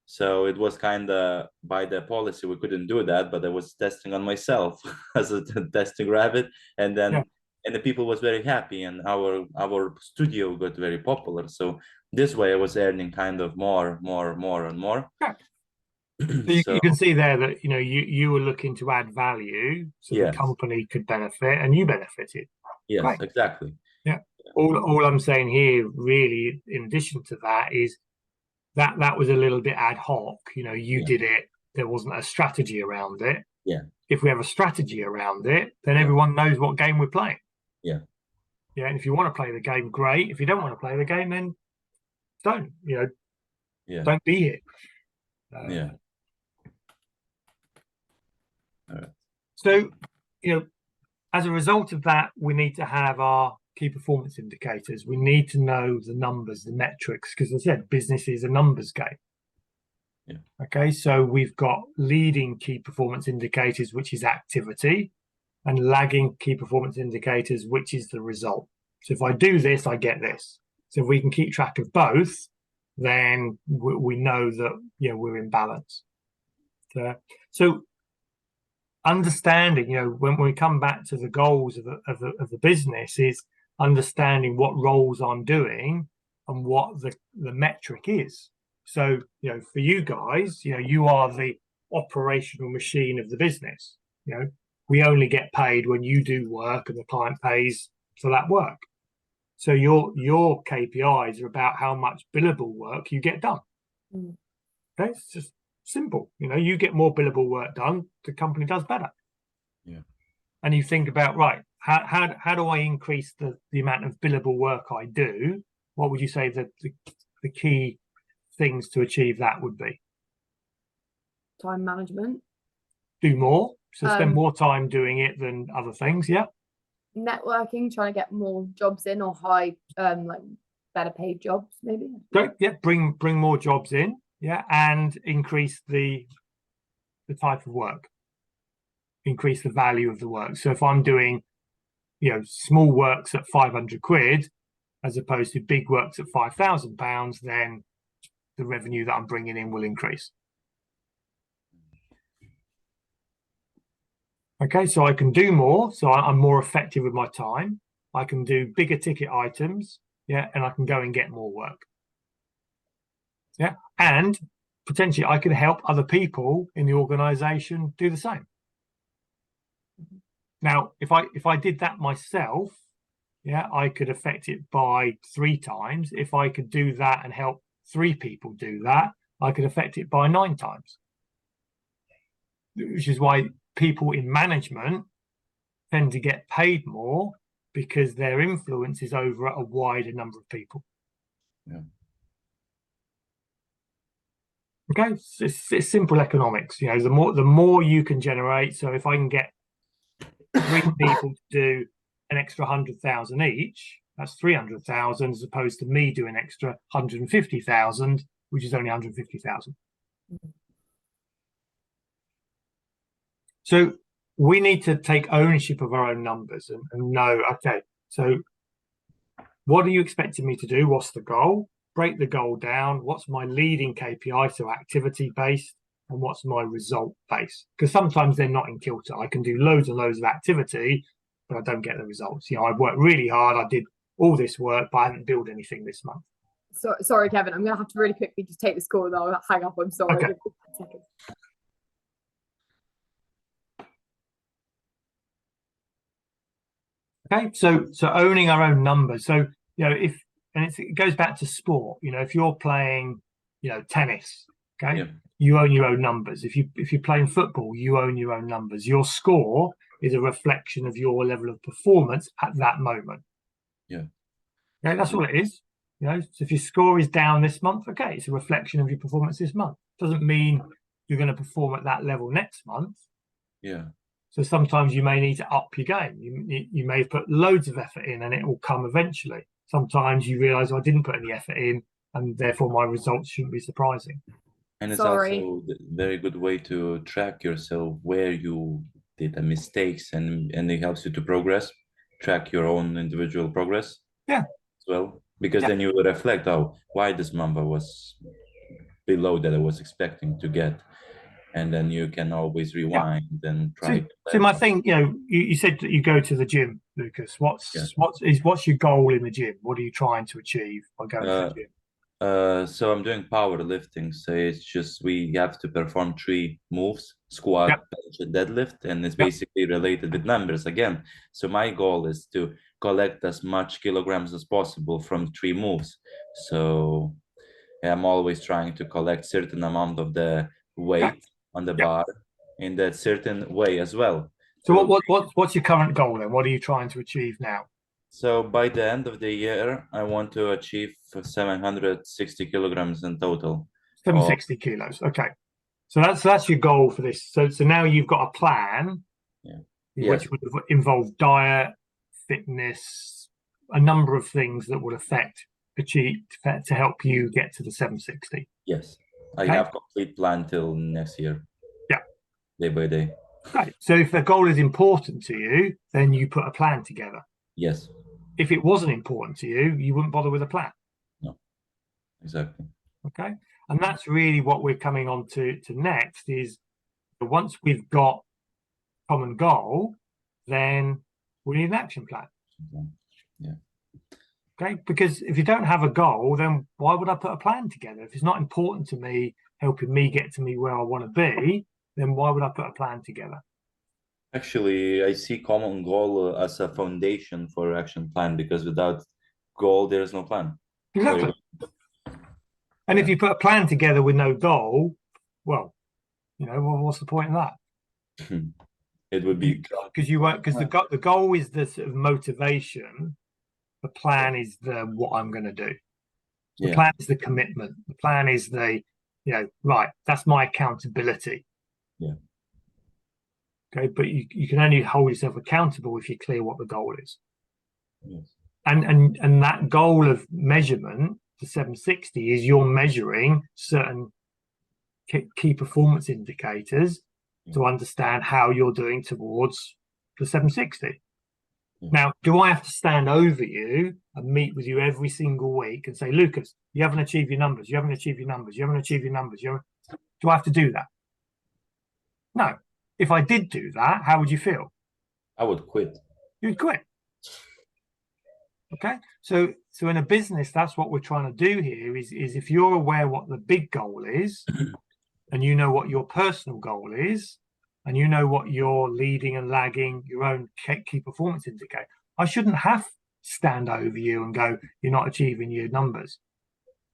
So it was kind of by the policy we couldn't do that, but I was testing on myself as a testing rabbit, and then and the people was very happy, and our studio got very popular. So this way I was earning kind of more and more. So you can see there that you were looking to add value so the company could benefit and you benefited. Yes, right. Exactly. Yeah. All I'm saying here, really, in addition to that, is that was a little bit ad hoc. You did it. There wasn't a strategy around it. Yeah. If we have a strategy around it, then everyone knows what game we're playing. Yeah. Yeah. And if you want to play the game, great. If you don't want to play the game, then don't. Don't be here. Yeah. All right. So, as a result of that, we need to have our key performance indicators. We need to know the numbers, the metrics, because as I said, business is a numbers game. Yeah. Okay, so we've got leading key performance indicators, which is activity, and lagging key performance indicators, which is the result. So if I do this, I get this. So if we can keep track of both, then we know that we're in balance. So understanding, when we come back to the goals of the business, is understanding what roles I'm doing and what the metric is. So, for you guys, you are the operational machine of the business. We only get paid when you do work and the client pays for that work. So your KPIs are about how much billable work you get done. Okay, it's just simple. You get more billable work done, the company does better. Yeah. And you think about, right, how do I increase the amount of billable work I do? What would you say that the key things to achieve that would be? Time management. Do more. So spend more time doing it than other things. Yeah. Networking, trying to get more jobs in, or high, like better paid jobs, maybe. Great. Yeah. Bring more jobs in. Yeah. And increase the type of work. Increase the value of the work. So if I'm doing, small works at 500 quid, as opposed to big works at £5,000, then the revenue that I'm bringing in will increase. Okay, so I can do more, so I'm more effective with my time. I can do bigger ticket items, yeah, and I can go and get more work. Yeah, and potentially I can help other people in the organization do the same. Now, if I did that myself, yeah, I could affect it by 3 times. If I could do that and help 3 people do that, I could affect it by 9 times. Which is why people in management tend to get paid more, because their influence is over a wider number of people. Yeah. Okay, it's simple economics. You know, the more you can generate. So if I can get 3 people to do an extra 100,000 each, that's 300,000, as opposed to me doing extra 150,000, which is only 150,000. So we need to take ownership of our own numbers and know, okay, so what are you expecting me to do? What's the goal? Break the goal down. What's my leading KPI, so activity based, and what's my result based? Because sometimes they're not in kilter. I can do loads and loads of activity, but I don't get the results. You know, I worked really hard. I did all this work, but I haven't built anything this month. So, sorry, Kevin, I'm going to have to really quickly just take this call and I'll hang up. I'm sorry. Okay. Give me 10 seconds. Okay, so owning our own numbers. So, you know, it goes back to sport. You know, if you're playing, you know, tennis, okay, you own your own numbers. If you're playing football, you own your own numbers. Your score is a reflection of your level of performance at that moment. Yeah. Okay, that's all it is. You know, so if your score is down this month, okay, it's a reflection of your performance this month. Doesn't mean you're going to perform at that level next month. Yeah. So sometimes you may need to up your game. You may have put loads of effort in and it will come eventually. Sometimes you realize, I didn't put any effort in and therefore my results shouldn't be surprising. And it's also a very good way to track yourself where you did the mistakes, and it helps you to progress, track your own individual progress. Yeah. As well, because then you will reflect, oh, why this month I was below that I was expecting to get. And then you can always rewind and try. So my thing, you know, you said that you go to the gym, Lucas. What's your goal in the gym? What are you trying to achieve by going to the gym? So I'm doing powerlifting. So it's just we have to perform 3 moves: squat, bench, and deadlift, and it's basically related with numbers again. So my goal is to collect as much kilograms as possible from 3 moves. So I'm always trying to collect certain amount of the weight on the bar in that certain way as well. So what's your current goal then? What are you trying to achieve now? So by the end of the year, I want to achieve 760 kilograms in total. 760 kilos. Okay. So that's your goal for this. So now you've got a plan, which would involve diet, fitness, a number of things that would to help you get to the 760. Yes. I have complete plan till next year. Yeah. Day by day. Right. So if the goal is important to you, then you put a plan together. Yes. If it wasn't important to you, you wouldn't bother with a plan. No. Exactly. Okay. And that's really what we're coming on to next is, once we've got a common goal, then we need an action plan. Yeah. Okay, because if you don't have a goal, then why would I put a plan together? If it's not important to me, helping me get to me where I want to be, then why would I put a plan together? Actually, I see common goal as a foundation for action plan, because without goal, there is no plan. Exactly. And if you put a plan together with no goal, well, you know, well, what's the point of that? It would be because the goal is the sort of motivation. The plan is what I'm going to do. The plan is the commitment. The plan is right, that's my accountability. Yeah. Okay, but you can only hold yourself accountable if you're clear what the goal is. Yes. And that goal of measurement, the 760, is you're measuring certain key performance indicators to understand how you're doing towards the 760. Now, do I have to stand over you and meet with you every single week and say, Lucas, you haven't achieved your numbers, you haven't achieved your numbers, you haven't achieved your numbers? Do I have to do that? No. If I did do that, how would you feel? I would quit. You'd quit. Okay, so in a business, that's what we're trying to do here is if you're aware what the big goal is, and you know what your personal goal is, and you know what you're leading and lagging your own key performance indicator, I shouldn't have to stand over you and go, you're not achieving your numbers.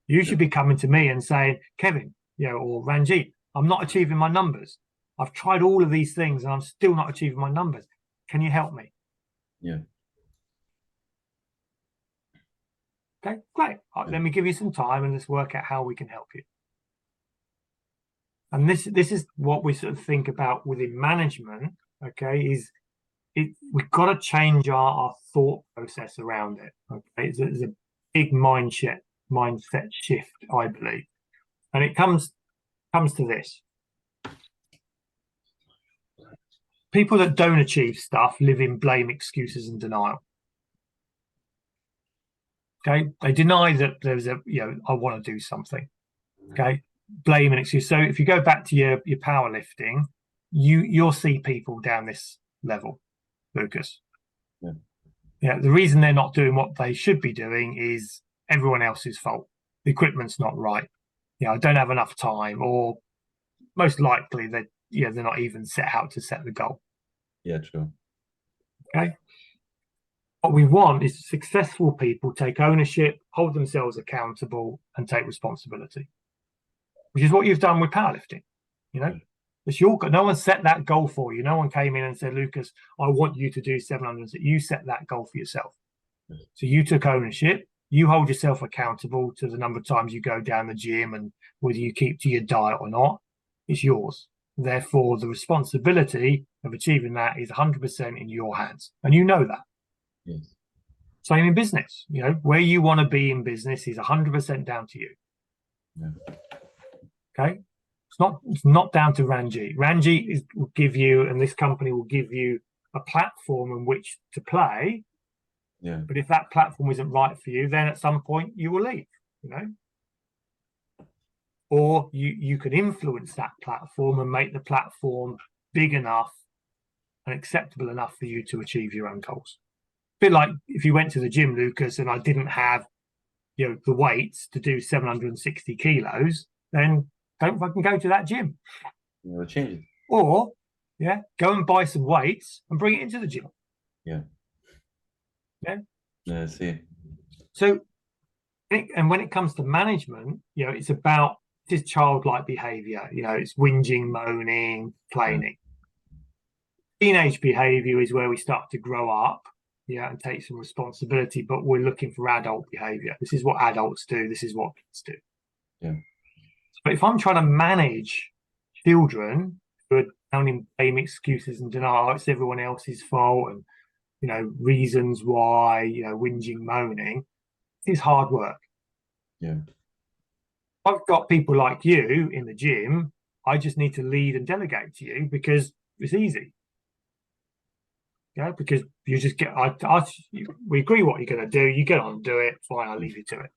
You should be coming to me and saying, Kevin, or Ranjit, I'm not achieving my numbers. I've tried all of these things and I'm still not achieving my numbers. Can you help me? Yeah. Okay, great. Let me give you some time and let's work out how we can help you. And this is what we sort of think about within management. Okay, we've got to change our thought process around it. Okay, it's a big mindset shift, I believe, and it comes to this: people that don't achieve stuff live in blame, excuses, and denial. Okay, they deny that there's I want to do something. Okay, blame and excuse. So if you go back to your powerlifting, you'll see people down this level, Lucas. Yeah, the reason they're not doing what they should be doing is everyone else's fault. The equipment's not right. I don't have enough time, or most likely they're not even set out to set the goal. Yeah, true. Okay. What we want is successful people take ownership, hold themselves accountable, and take responsibility, which is what you've done with powerlifting. It's your goal. No one set that goal for you. No one came in and said, Lucas, I want you to do 700. You set that goal for yourself. So you took ownership. You hold yourself accountable to the number of times you go down the gym and whether you keep to your diet or not. It's yours. Therefore, the responsibility of achieving that is 100% in your hands. And you know that. Yes. Same in business. Where you want to be in business is 100% down to you. Yeah. Okay. It's not down to Ranjit. Ranjit will give you, and this company will give you a platform in which to play. Yeah. But if that platform isn't right for you, then at some point you will leave. Or you can influence that platform and make the platform big enough and acceptable enough for you to achieve your own goals. A bit like if you went to the gym, Lucas, and I didn't have the weights to do 760 kilos, then don't fucking go to that gym. We'll change it. Or go and buy some weights and bring it into the gym. Yeah. I see. So, and when it comes to management, it's about this childlike behavior. It's whinging, moaning, complaining. Teenage behavior is where we start to grow up, and take some responsibility, but we're looking for adult behavior. This is what adults do. This is what kids do. Yeah. But if I'm trying to manage children who are down in blame, excuses, and denial, it's everyone else's fault, and reasons why, whinging, moaning, it's hard work. Yeah. I've got people like you in the gym. I just need to lead and delegate to you because it's easy. Because you just get, we agree what you're going to do. You get on and do it. Fine, I'll leave you to it.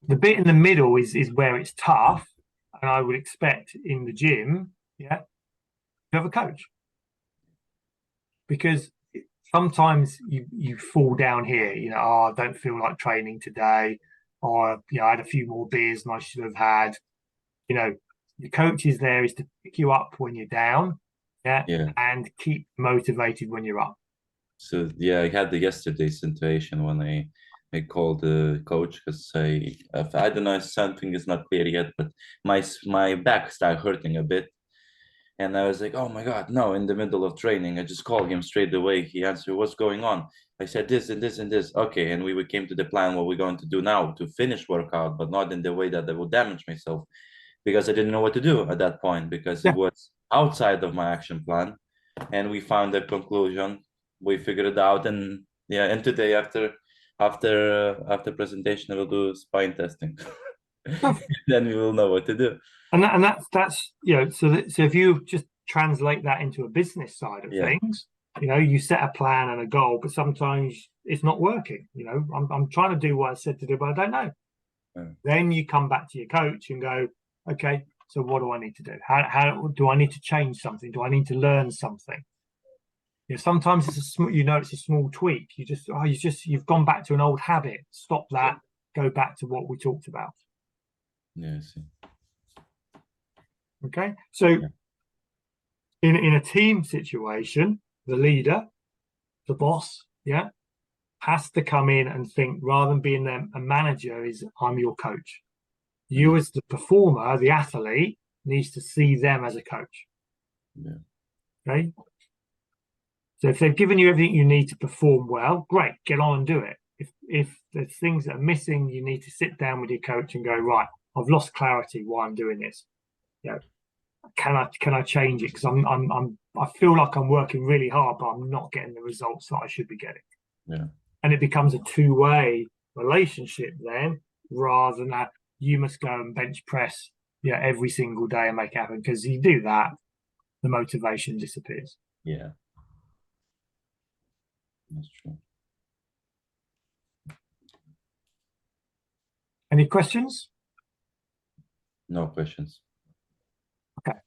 The bit in the middle is where it's tough, and I would expect in the gym, you have a coach, because sometimes you fall down here. I don't feel like training today, or I had a few more beers than I should have had. Your coach is there is to pick you up when you're down, and keep motivated when you're up. So I had yesterday's situation when I called the coach because I don't know if something is not clear yet, but my back started hurting a bit, and I was like, oh my god, no! In the middle of training, I just called him straight away. He answered, what's going on? I said this and this and this. Okay, and we came to the plan what we're going to do now to finish workout, but not in the way that I will damage myself, because I didn't know what to do at that point because it was outside of my action plan, and we found a conclusion. We figured it out, and today after presentation, I will do spine testing. Then we will know what to do. And that's so if you just translate that into a business side of things, you set a plan and a goal, but sometimes it's not working. I'm trying to do what I said to do, but I don't know. Then you come back to your coach and go, okay, So what do I need to do? How do I need to change something? Do I need to learn something? Sometimes it's it's a small tweak. You've gone back to an old habit. Stop that. Go back to what we talked about. Yeah, I see. Okay. So in a team situation, the leader, the boss, has to come in and think, rather than being a manager, I'm your coach. You as the performer, the athlete, needs to see them as a coach. Yeah. Okay. So if they've given you everything you need to perform well, great, get on and do it. If there's things that are missing, you need to sit down with your coach and go, right, I've lost clarity why I'm doing this. Can I change it? Because I feel like I'm working really hard, but I'm not getting the results that I should be getting. Yeah. And it becomes a two-way relationship then, rather than that you must go and bench press every single day and make it happen. Because you do that, the motivation disappears. Yeah. That's true. Any questions? No questions. Okay.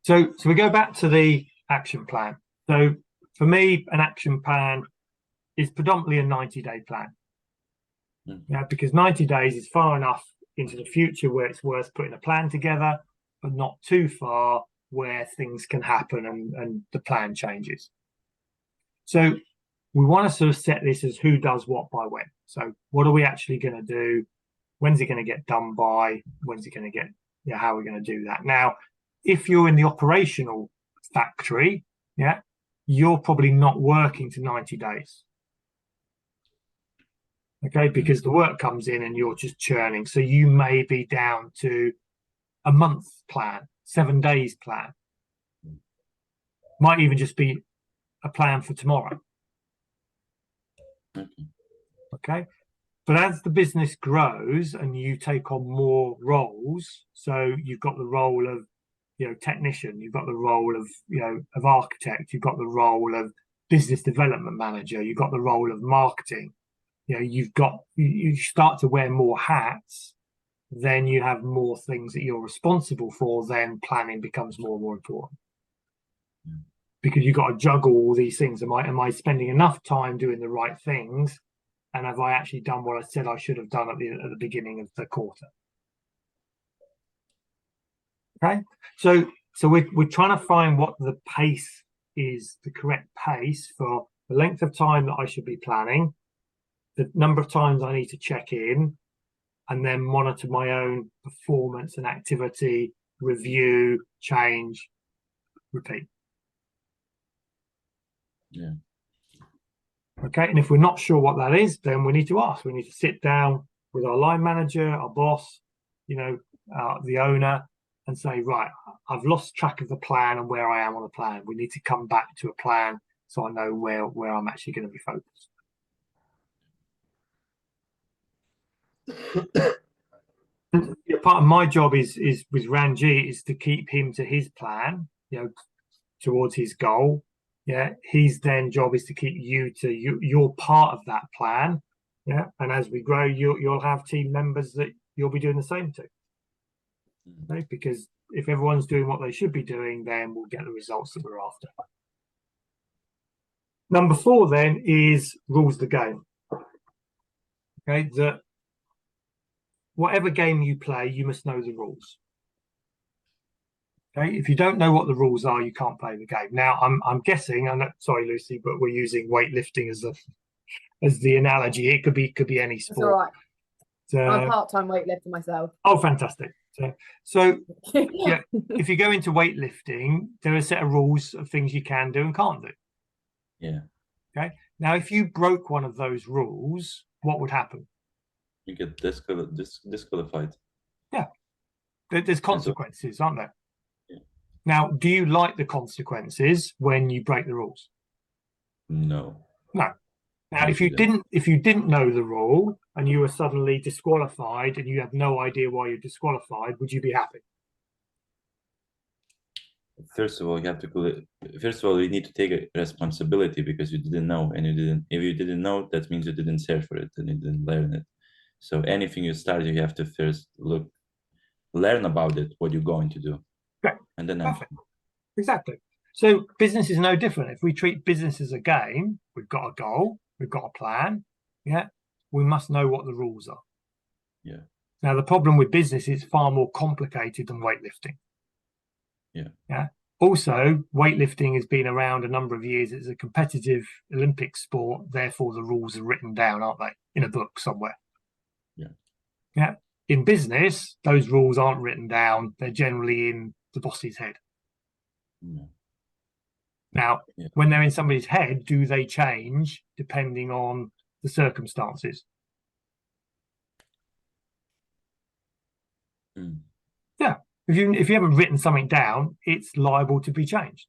So we go back to the action plan. So for me, an action plan is predominantly a 90-day plan. Because 90 days is far enough into the future where it's worth putting a plan together, but not too far where things can happen and the plan changes. So we want to sort of set this as who does what by when. So what are we actually going to do? When's it going to get done by? When's it going to get, how are we going to do that? Now, if you're in the operational factory, you're probably not working to 90 days. Okay, because the work comes in and you're just churning. So you may be down to a month plan, 7 days plan. Might even just be a plan for tomorrow. Okay. But as the business grows and you take on more roles, so you've got the role of, technician, you've got the role of, of architect, you've got the role of business development manager, you've got the role of marketing, you start to wear more hats, then you have more things that you're responsible for, then planning becomes more and more important. Because you've got to juggle all these things. Am I spending enough time doing the right things? And have I actually done what I said I should have done at the beginning of the quarter? Okay, so we're trying to find what the pace is, the correct pace for the length of time that I should be planning, the number of times I need to check in, and then monitor my own performance and activity, review, change, repeat. Yeah. Okay, and if we're not sure what that is, then we need to ask. We need to sit down with our line manager, our boss, the owner, and say, right, I've lost track of the plan and where I am on the plan. We need to come back to a plan so I know where I'm actually going to be focused. Part of my job is with Ranjit is to keep him to his plan, towards his goal. His then job is to keep you to your part of that plan. And as we grow, you'll have team members that you'll be doing the same to. Okay? Because if everyone's doing what they should be doing, then we'll get the results that we're after. Number 4 then is rules of the game. Okay, that whatever game you play, you must know the rules. Okay, if you don't know what the rules are, you can't play the game. Now, I'm guessing, sorry, Lucy, but we're using weightlifting as the analogy. It could be any sport. That's all right. I'm a part-time weightlifter myself. Oh, fantastic. So if you go into weightlifting, there are a set of rules of things you can do and can't do. Yeah. Okay. Now, if you broke one of those rules, what would happen? You get disqualified. Yeah. There's consequences, aren't there? Yeah. Now, do you like the consequences when you break the rules? No. No. Now, if you didn't know the rule and you were suddenly disqualified and you had no idea why you're disqualified, would you be happy? First of all, you need to take a responsibility because you didn't know, and if you didn't know, that means you didn't search for it and you didn't learn it. So anything you start, you have to first look learn about it, what you're going to do, Great. and then Perfect. Exactly. So business is no different. If we treat business as a game, we've got a goal, we've got a plan. Yeah, we must know what the rules are. Yeah. Now the problem with business is far more complicated than weightlifting. Yeah. Yeah. Also, weightlifting has been around a number of years. It's a competitive Olympic sport. Therefore, the rules are written down, aren't they, in a book somewhere? Yeah. Yeah. In business, those rules aren't written down. They're generally in the boss's head. Yeah. Now, Yeah. when they're in somebody's head, do they change depending on the circumstances? Yeah. If you haven't written something down, it's liable to be changed.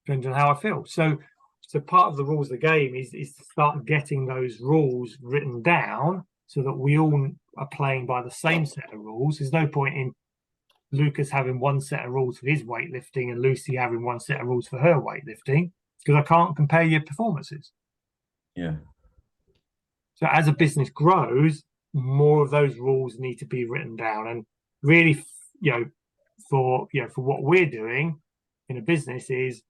Depends on how I feel. So part of the rules of the game is to start getting those rules written down so that we all are playing by the same set of rules. There's no point in Lucas having one set of rules for his weightlifting and Lucy having one set of rules for her weightlifting, because I can't compare your performances. Yeah. So as a business grows, more of those rules need to be written down. And really, for what we're doing in a business is,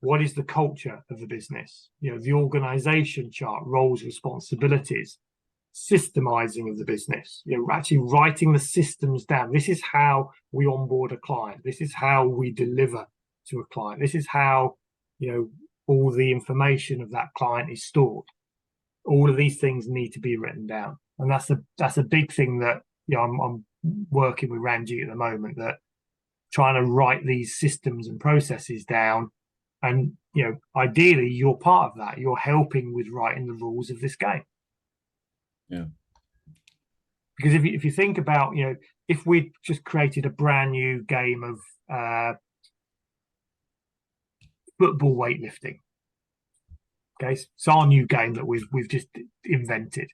what is the culture of the business? The organization chart, roles, responsibilities, systemizing of the business, actually writing the systems down. This is how we onboard a client. This is how we deliver to a client. This is how, all the information of that client is stored. All of these things need to be written down. And that's a big thing that, I'm working with Ranjit at the moment, that trying to write these systems and processes down. And, ideally you're part of that. You're helping with writing the rules of this game. Yeah. Because if you think about, if we just created a brand new game of football weightlifting, okay, it's our new game that we've just invented.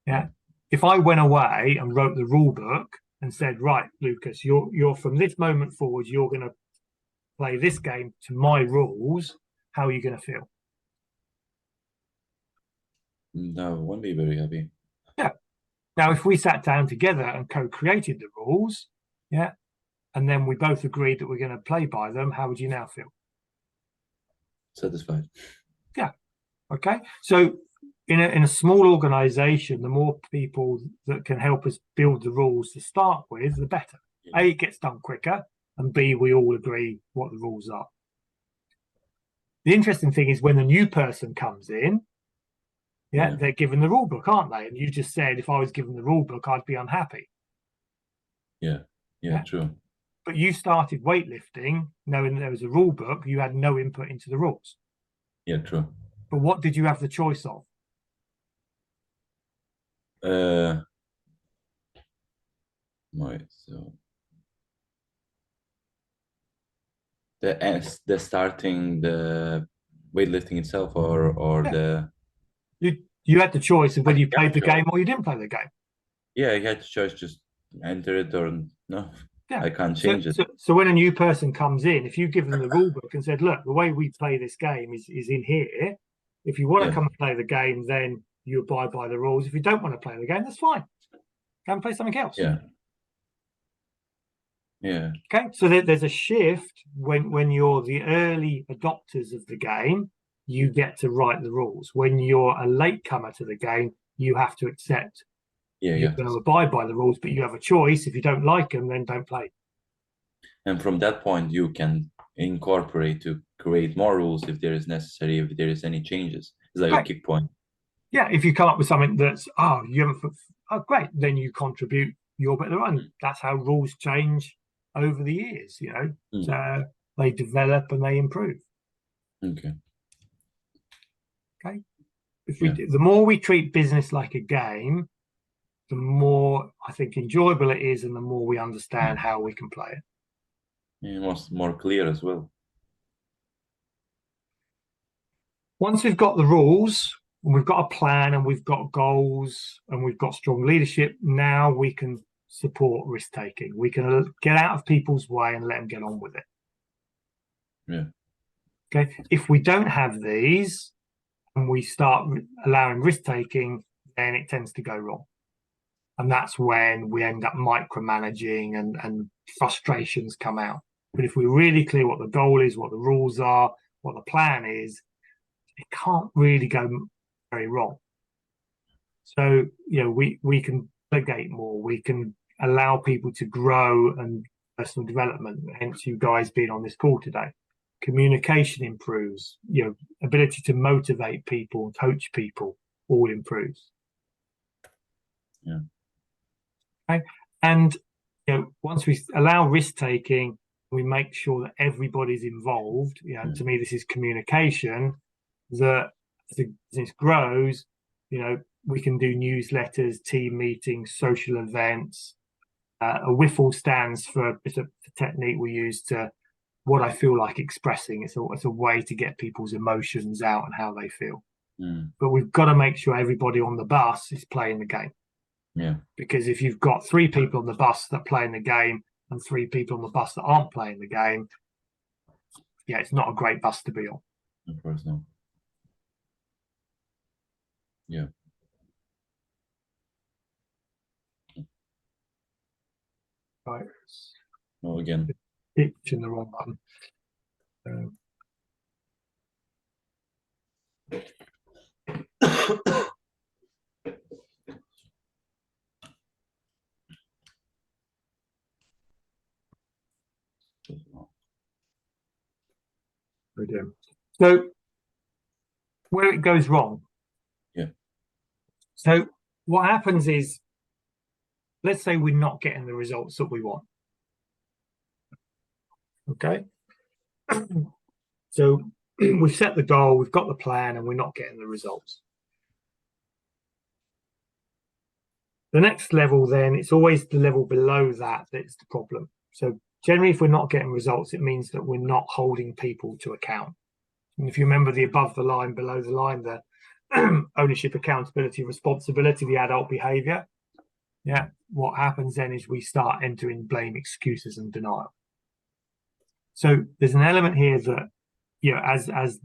Yeah. If I went away and wrote the rule book and said, right, Lucas, you're from this moment forward, you're going to play this game to my rules, how are you going to feel? No, I won't be very happy. Yeah. Now, if we sat down together and co-created the rules, yeah, and then we both agreed that we're going to play by them, how would you now feel? Satisfied. Yeah. Okay. So in a small organization, the more people that can help us build the rules to start with, the better. Yeah. A, it gets done quicker, and B, we all agree what the rules are. The interesting thing is when the new person comes in, yeah, they're given the rule book, aren't they? And you just said, if I was given the rule book, I'd be unhappy. Yeah, true. But you started weightlifting knowing there was a rule book. You had no input into the rules. Yeah, true. But what did you have the choice of? Right, so the starting the weightlifting itself, or the you had the choice of whether you played the game or you didn't play the game. Yeah, I had the choice, just enter it or no. Yeah. I can't change it. So when a new person comes in, if you give them the rule book and said, look, the way we play this game is in here. If you want to come and play the game, then you abide by the rules. If you don't want to play the game, that's fine. Go and play something else. Yeah. Okay. So there's a shift when you're the early adopters of the game, you get to write the rules. When you're a latecomer to the game, you have to accept. You're going to abide by the rules, but you have a choice. If you don't like them, then don't play. And from that point, you can incorporate to create more rules if there is necessary, if there is any changes. It's like a kick point. Yeah, if you come up with something that's, great, then you contribute your bit of the run. That's how rules change over the years, So they develop and they improve. Okay. The more we treat business like a game, the more I think enjoyable it is, and the more we understand how we can play it. Yeah, more clear as well. Once we've got the rules, and we've got a plan, and we've got goals, and we've got strong leadership, now we can support risk taking. We can get out of people's way and let them get on with it. Yeah. Okay. If we don't have these and we start allowing risk taking, then it tends to go wrong. And that's when we end up micromanaging and frustrations come out. But if we're really clear what the goal is, what the rules are, what the plan is, it can't really go very wrong. So, we can delegate more, we can allow people to grow and personal development, hence you guys being on this call today. Communication improves, ability to motivate people and coach people all improves. Yeah. Okay. And once we allow risk taking, we make sure that everybody's involved. To me, this is communication. That as the business grows, we can do newsletters, team meetings, social events. A WIFL stands for it's a technique we use to what I feel like expressing. It's a way to get people's emotions out and how they feel. But we've got to make sure everybody on the bus is playing the game. Yeah. Because if you've got 3 people on the bus that are playing the game and 3 people on the bus that aren't playing the game, it's not a great bus to be on. Of course not. Yeah. Right. No, again. Pitch in the wrong one. So where it goes wrong. Yeah. So what happens is, let's say we're not getting the results that we want. Okay. So we've set the goal, we've got the plan, and we're not getting the results. The next level, then, it's always the level below that that's the problem. So generally, if we're not getting results, it means that we're not holding people to account. And if you remember the above the line, below the line, the ownership, accountability, responsibility, the adult behavior. Yeah. What happens then is we start entering blame, excuses, and denial. So there's an element here that, as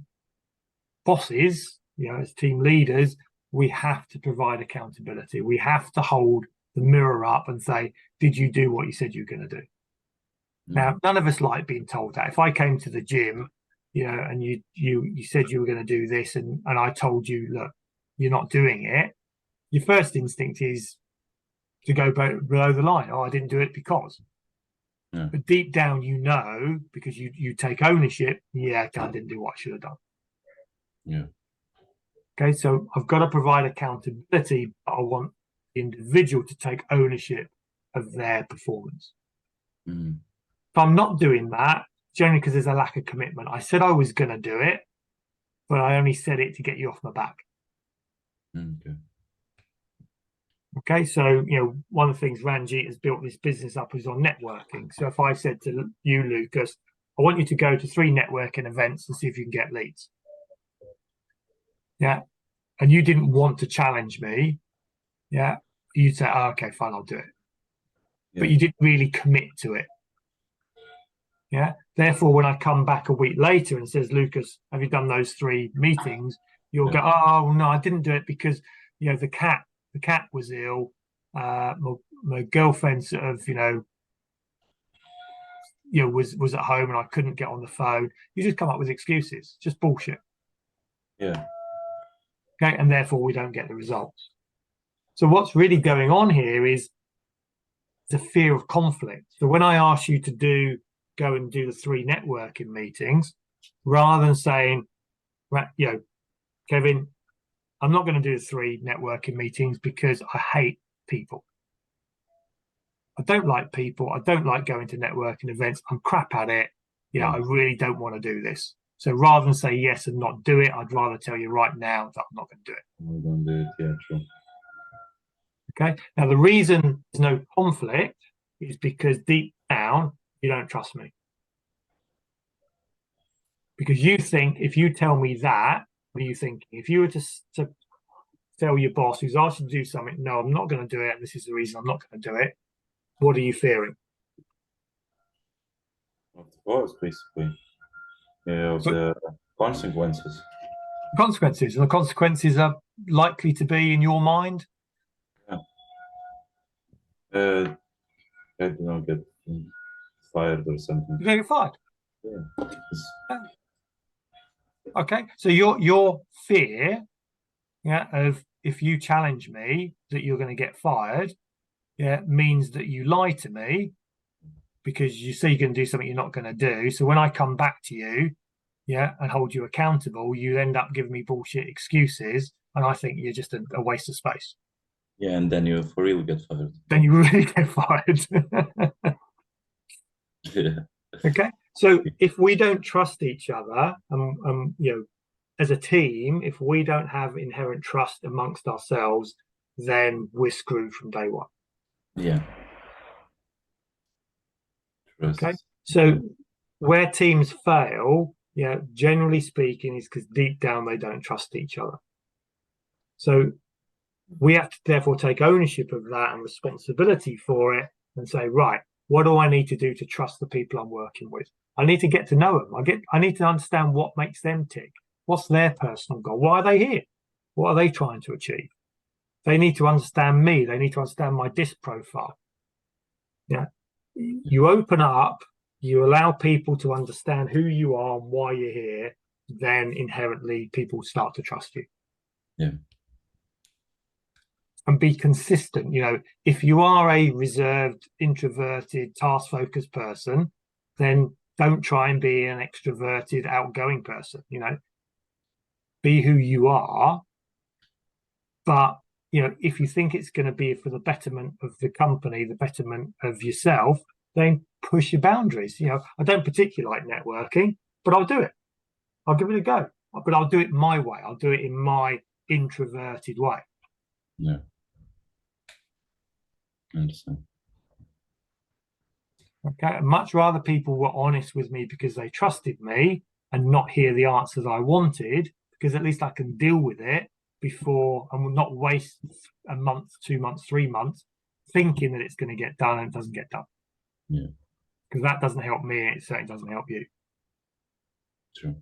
bosses, as team leaders, we have to provide accountability. We have to hold the mirror up and say, did you do what you said you were going to do? Now, none of us like being told that. If I came to the gym, and you said you were going to do this, and I told you, look, you're not doing it, your first instinct is to go below the line. Oh, I didn't do it because. Yeah. But deep down, because you take ownership. Yeah, I didn't do what I should have done. Yeah. Okay, so I've got to provide accountability, but I want the individual to take ownership of their performance. If I'm not doing that, generally because there's a lack of commitment. I said I was going to do it, but I only said it to get you off my back. Okay, so one of the things Ranjit has built this business up is on networking. So if I said to you, Lucas, I want you to go to 3 networking events and see if you can get leads. Yeah. And you didn't want to challenge me. Yeah. You'd say, oh, okay, fine, I'll do it. Yeah. But you didn't really commit to it. Yeah. Therefore, when I come back a week later and says, Lucas, have you done those 3 meetings? You'll go, oh no, I didn't do it because the cat was ill. My girlfriend sort of was at home and I couldn't get on the phone. You just come up with excuses, just bullshit. Yeah. Okay, and therefore we don't get the results. So what's really going on here is the fear of conflict. So when I ask you to go and do the 3 networking meetings, rather than saying, Kevin, I'm not going to do the 3 networking meetings because I hate people. I don't like people. I don't like going to networking events. I'm crap at it. I really don't want to do this. So rather than say yes and not do it, I'd rather tell you right now that I'm not going to do it. I'm going to do it, yeah, true. Okay. Now, the reason there's no conflict is because deep down, you don't trust me. Because you think if you tell me that, what are you thinking? If you were to tell your boss who's asked you to do something, no, I'm not going to do it, and this is the reason I'm not going to do it, what are you fearing? Of course, basically. The consequences. Consequences. And the consequences are likely to be in your mind. Yeah. I don't know, get fired or something. You're going to get fired. Yeah. Okay. So your fear, yeah, of if you challenge me that you're going to get fired, yeah, means that you lie to me because you say you're going to do something you're not going to do. So when I come back to you, yeah, and hold you accountable, you end up giving me bullshit excuses, and I think you're just a waste of space. Yeah, and then you for real get fired. Then you really get fired. Yeah. Okay. So if we don't trust each other, as a team, if we don't have inherent trust amongst ourselves, then we're screwed from day one. Yeah. Trust. Okay. So where teams fail, generally speaking, is because deep down they don't trust each other. So we have to therefore take ownership of that and responsibility for it and say, right, what do I need to do to trust the people I'm working with? I need to get to know them. I need to understand what makes them tick. What's their personal goal? Why are they here? What are they trying to achieve? They need to understand me. They need to understand my DISC profile. Yeah. You open up, you allow people to understand who you are and why you're here, then inherently people start to trust you. Yeah. And be consistent. If you are a reserved, introverted, task-focused person, then don't try and be an extroverted, outgoing person. Be who you are. But if you think it's going to be for the betterment of the company, the betterment of yourself, then push your boundaries. I don't particularly like networking, but I'll do it. I'll give it a go. But I'll do it my way. I'll do it in my introverted way. Yeah. I understand. Okay. I'd much rather people were honest with me because they trusted me and not hear the answers I wanted, because at least I can deal with it before and will not waste a month, 2 months, 3 months thinking that it's going to get done and it doesn't get done. Yeah. Because that doesn't help me. It certainly doesn't help you. True.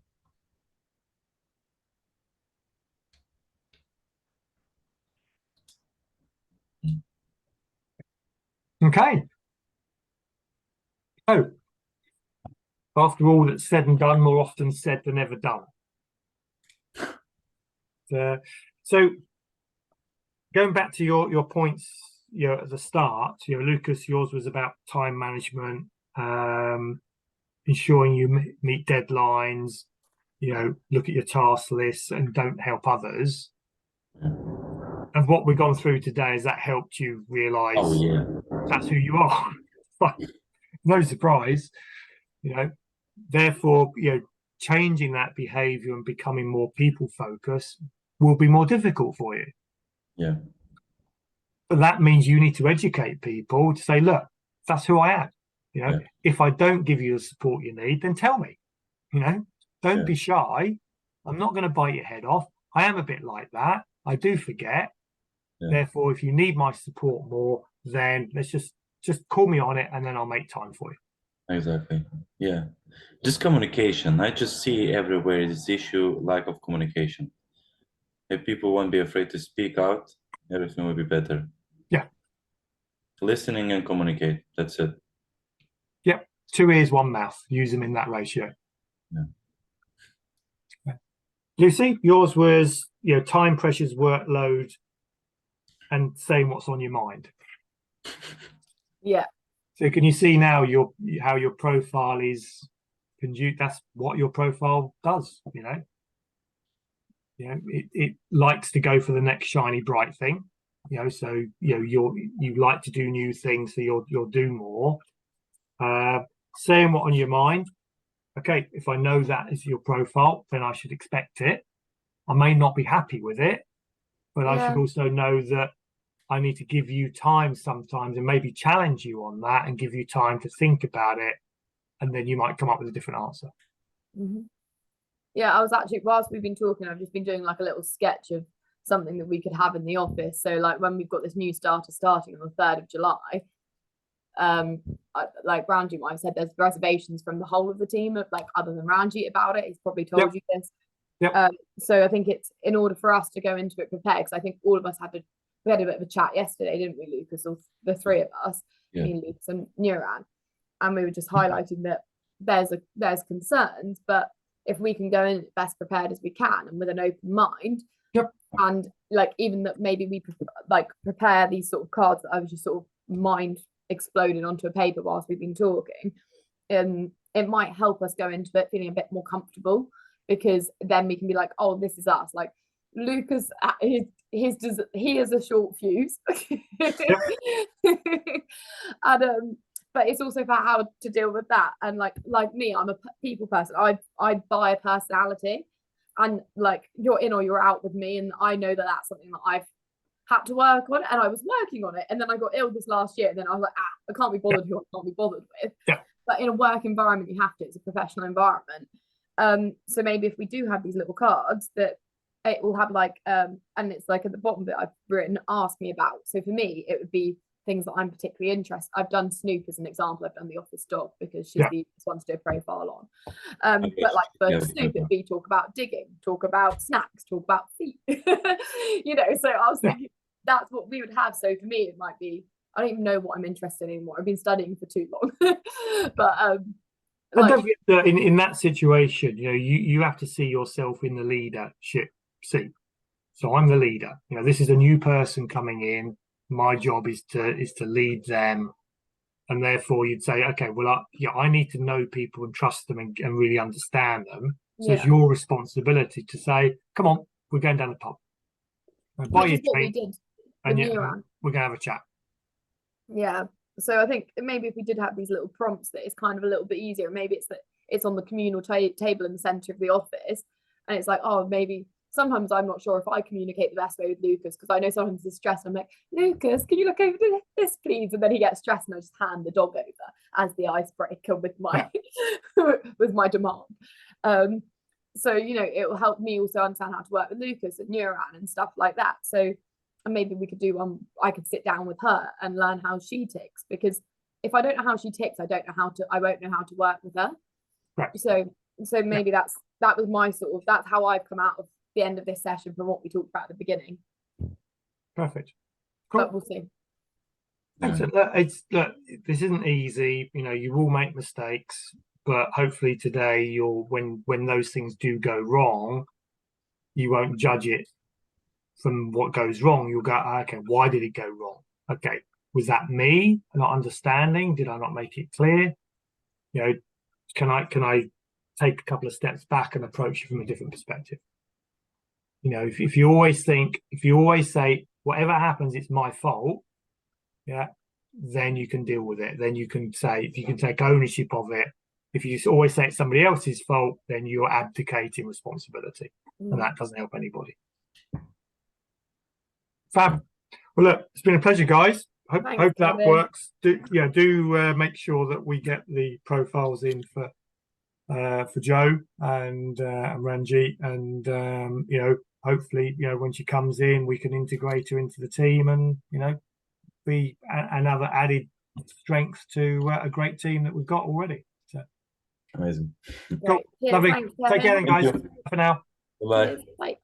Okay. So, after all that's said and done, more often said than ever done. So, going back to your points, at the start, Lucas, yours was about time management, ensuring you meet deadlines, look at your task lists and don't help others. And what we've gone through today, has that helped you realize that's who you are? No surprise, therefore, changing that behavior and becoming more people focused will be more difficult for you. Yeah. But that means you need to educate people to say, look, that's who I am. If I don't give you the support you need, then tell me. Don't be shy. I'm not going to bite your head off. I am a bit like that. I do forget. Therefore, if you need my support more, then let's just call me on it, and then I'll make time for you. Exactly. Yeah. Just communication. I just see everywhere this issue, lack of communication. If people won't be afraid to speak out, everything will be better. Yeah. Listening and communicate. That's it. Yep. 2 ears, 1 mouth. Use them in that ratio. Yeah. Okay. Lucy, yours was, time pressures, workload, and saying what's on your mind. Yeah. So can you see now how your profile is? That's what your profile does. It likes to go for the next shiny bright thing. So you like to do new things, so you'll do more. Saying what on your mind. Okay, if I know that is your profile, then I should expect it. I may not be happy with it, but I should also know that I need to give you time sometimes and maybe challenge you on that and give you time to think about it. And then you might come up with a different answer. Mm-hmm. Yeah, I was actually, whilst we've been talking, I've just been doing like a little sketch of something that we could have in the office. So like when we've got this new starter starting on the 3rd of July, like Ranjit might have said, there's reservations from the whole of the team, like other than Ranjit about it. He's probably told you this. Yep. So I think it's in order for us to go into it prepared, because I think all of us had to we had a bit of a chat yesterday, didn't we, Lucas? Or the three of us, Yeah. me, Lucas, and Nuran, and we were just highlighting that there's concerns, but if we can go in best prepared as we can and with an open mind, Yep. and like even that maybe we prepare these sort of cards that I was just sort of mind exploded onto a paper whilst we've been talking, it might help us go into it feeling a bit more comfortable, because then we can be like, oh, this is us. Like Lucas, he is a short fuse. And but it's also about how to deal with that. And like me, I'm a people person. I buy a personality, and like you're in or you're out with me, and I know that that's something that I've had to work on, and I was working on it, and then I got ill this last year, and then I was like, I can't be bothered who I can't be bothered with. Yeah. But in a work environment, you have to. It's a professional environment. So maybe if we do have these little cards, that it will have like and it's like at the bottom that I've written, ask me about. So for me, it would be things that I'm particularly interested. I've done Snoop as an example. I've done the office dog because she's the easiest one to do a profile on. But like for Snoop, it'd be talk about digging, talk about snacks, talk about feet. You know, so I was thinking that's what we would have. So for me, it might be, I don't even know what I'm interested in anymore. I've been studying for too long. But like, in that situation, you know, you have to see yourself in the leadership seat. So I'm the leader. You know, this is a new person coming in. My job is to lead them, and therefore you'd say, okay, well, I need to know people and trust them and really understand them. So it's your responsibility to say, come on, we're going down the pub. Buy your drink, and we're gonna have a chat. Yeah. So I think maybe if we did have these little prompts, that it's kind of a little bit easier. Maybe it's that it's on the communal table in the center of the office, and it's like, oh, maybe sometimes I'm not sure if I communicate the best way with Lucas, because I know sometimes he's stressed. I'm like, Lucas, can you look over this, please? And then he gets stressed, and I just hand the dog over as the icebreaker with my with my demand. So you know, it will help me also understand how to work with Lucas and Nuran and stuff like that. So. And maybe we could do I could sit down with her and learn how she ticks, because if I don't know how she ticks, I won't know how to work with her. Right. So maybe that was my that's how I've come out of the end of this session from what we talked about at the beginning. Perfect. Cool. But we'll see. Excellent. Look, this isn't easy. You know, you will make mistakes, but hopefully today when those things do go wrong, you won't judge it from what goes wrong. You'll go, okay, why did it go wrong? Okay, was that me not understanding? Did I not make it clear? You know, can I take a couple of steps back and approach it from a different perspective? You know, if you always say whatever happens, it's my fault, then you can deal with it. Then you can say, if you can take ownership of it. If you always say it's somebody else's fault, then you're abdicating responsibility, and that doesn't help anybody. Fab. Well, look, it's been a pleasure, guys. Hope that works. Do make sure that we get the profiles in for Jo and Ranjit, and you know, hopefully, you know, when she comes in, we can integrate her into the team, and you know, be another added strength to a great team that we've got already. So amazing. Cool. Lovely. Take care, then, guys. For now. Bye. Bye.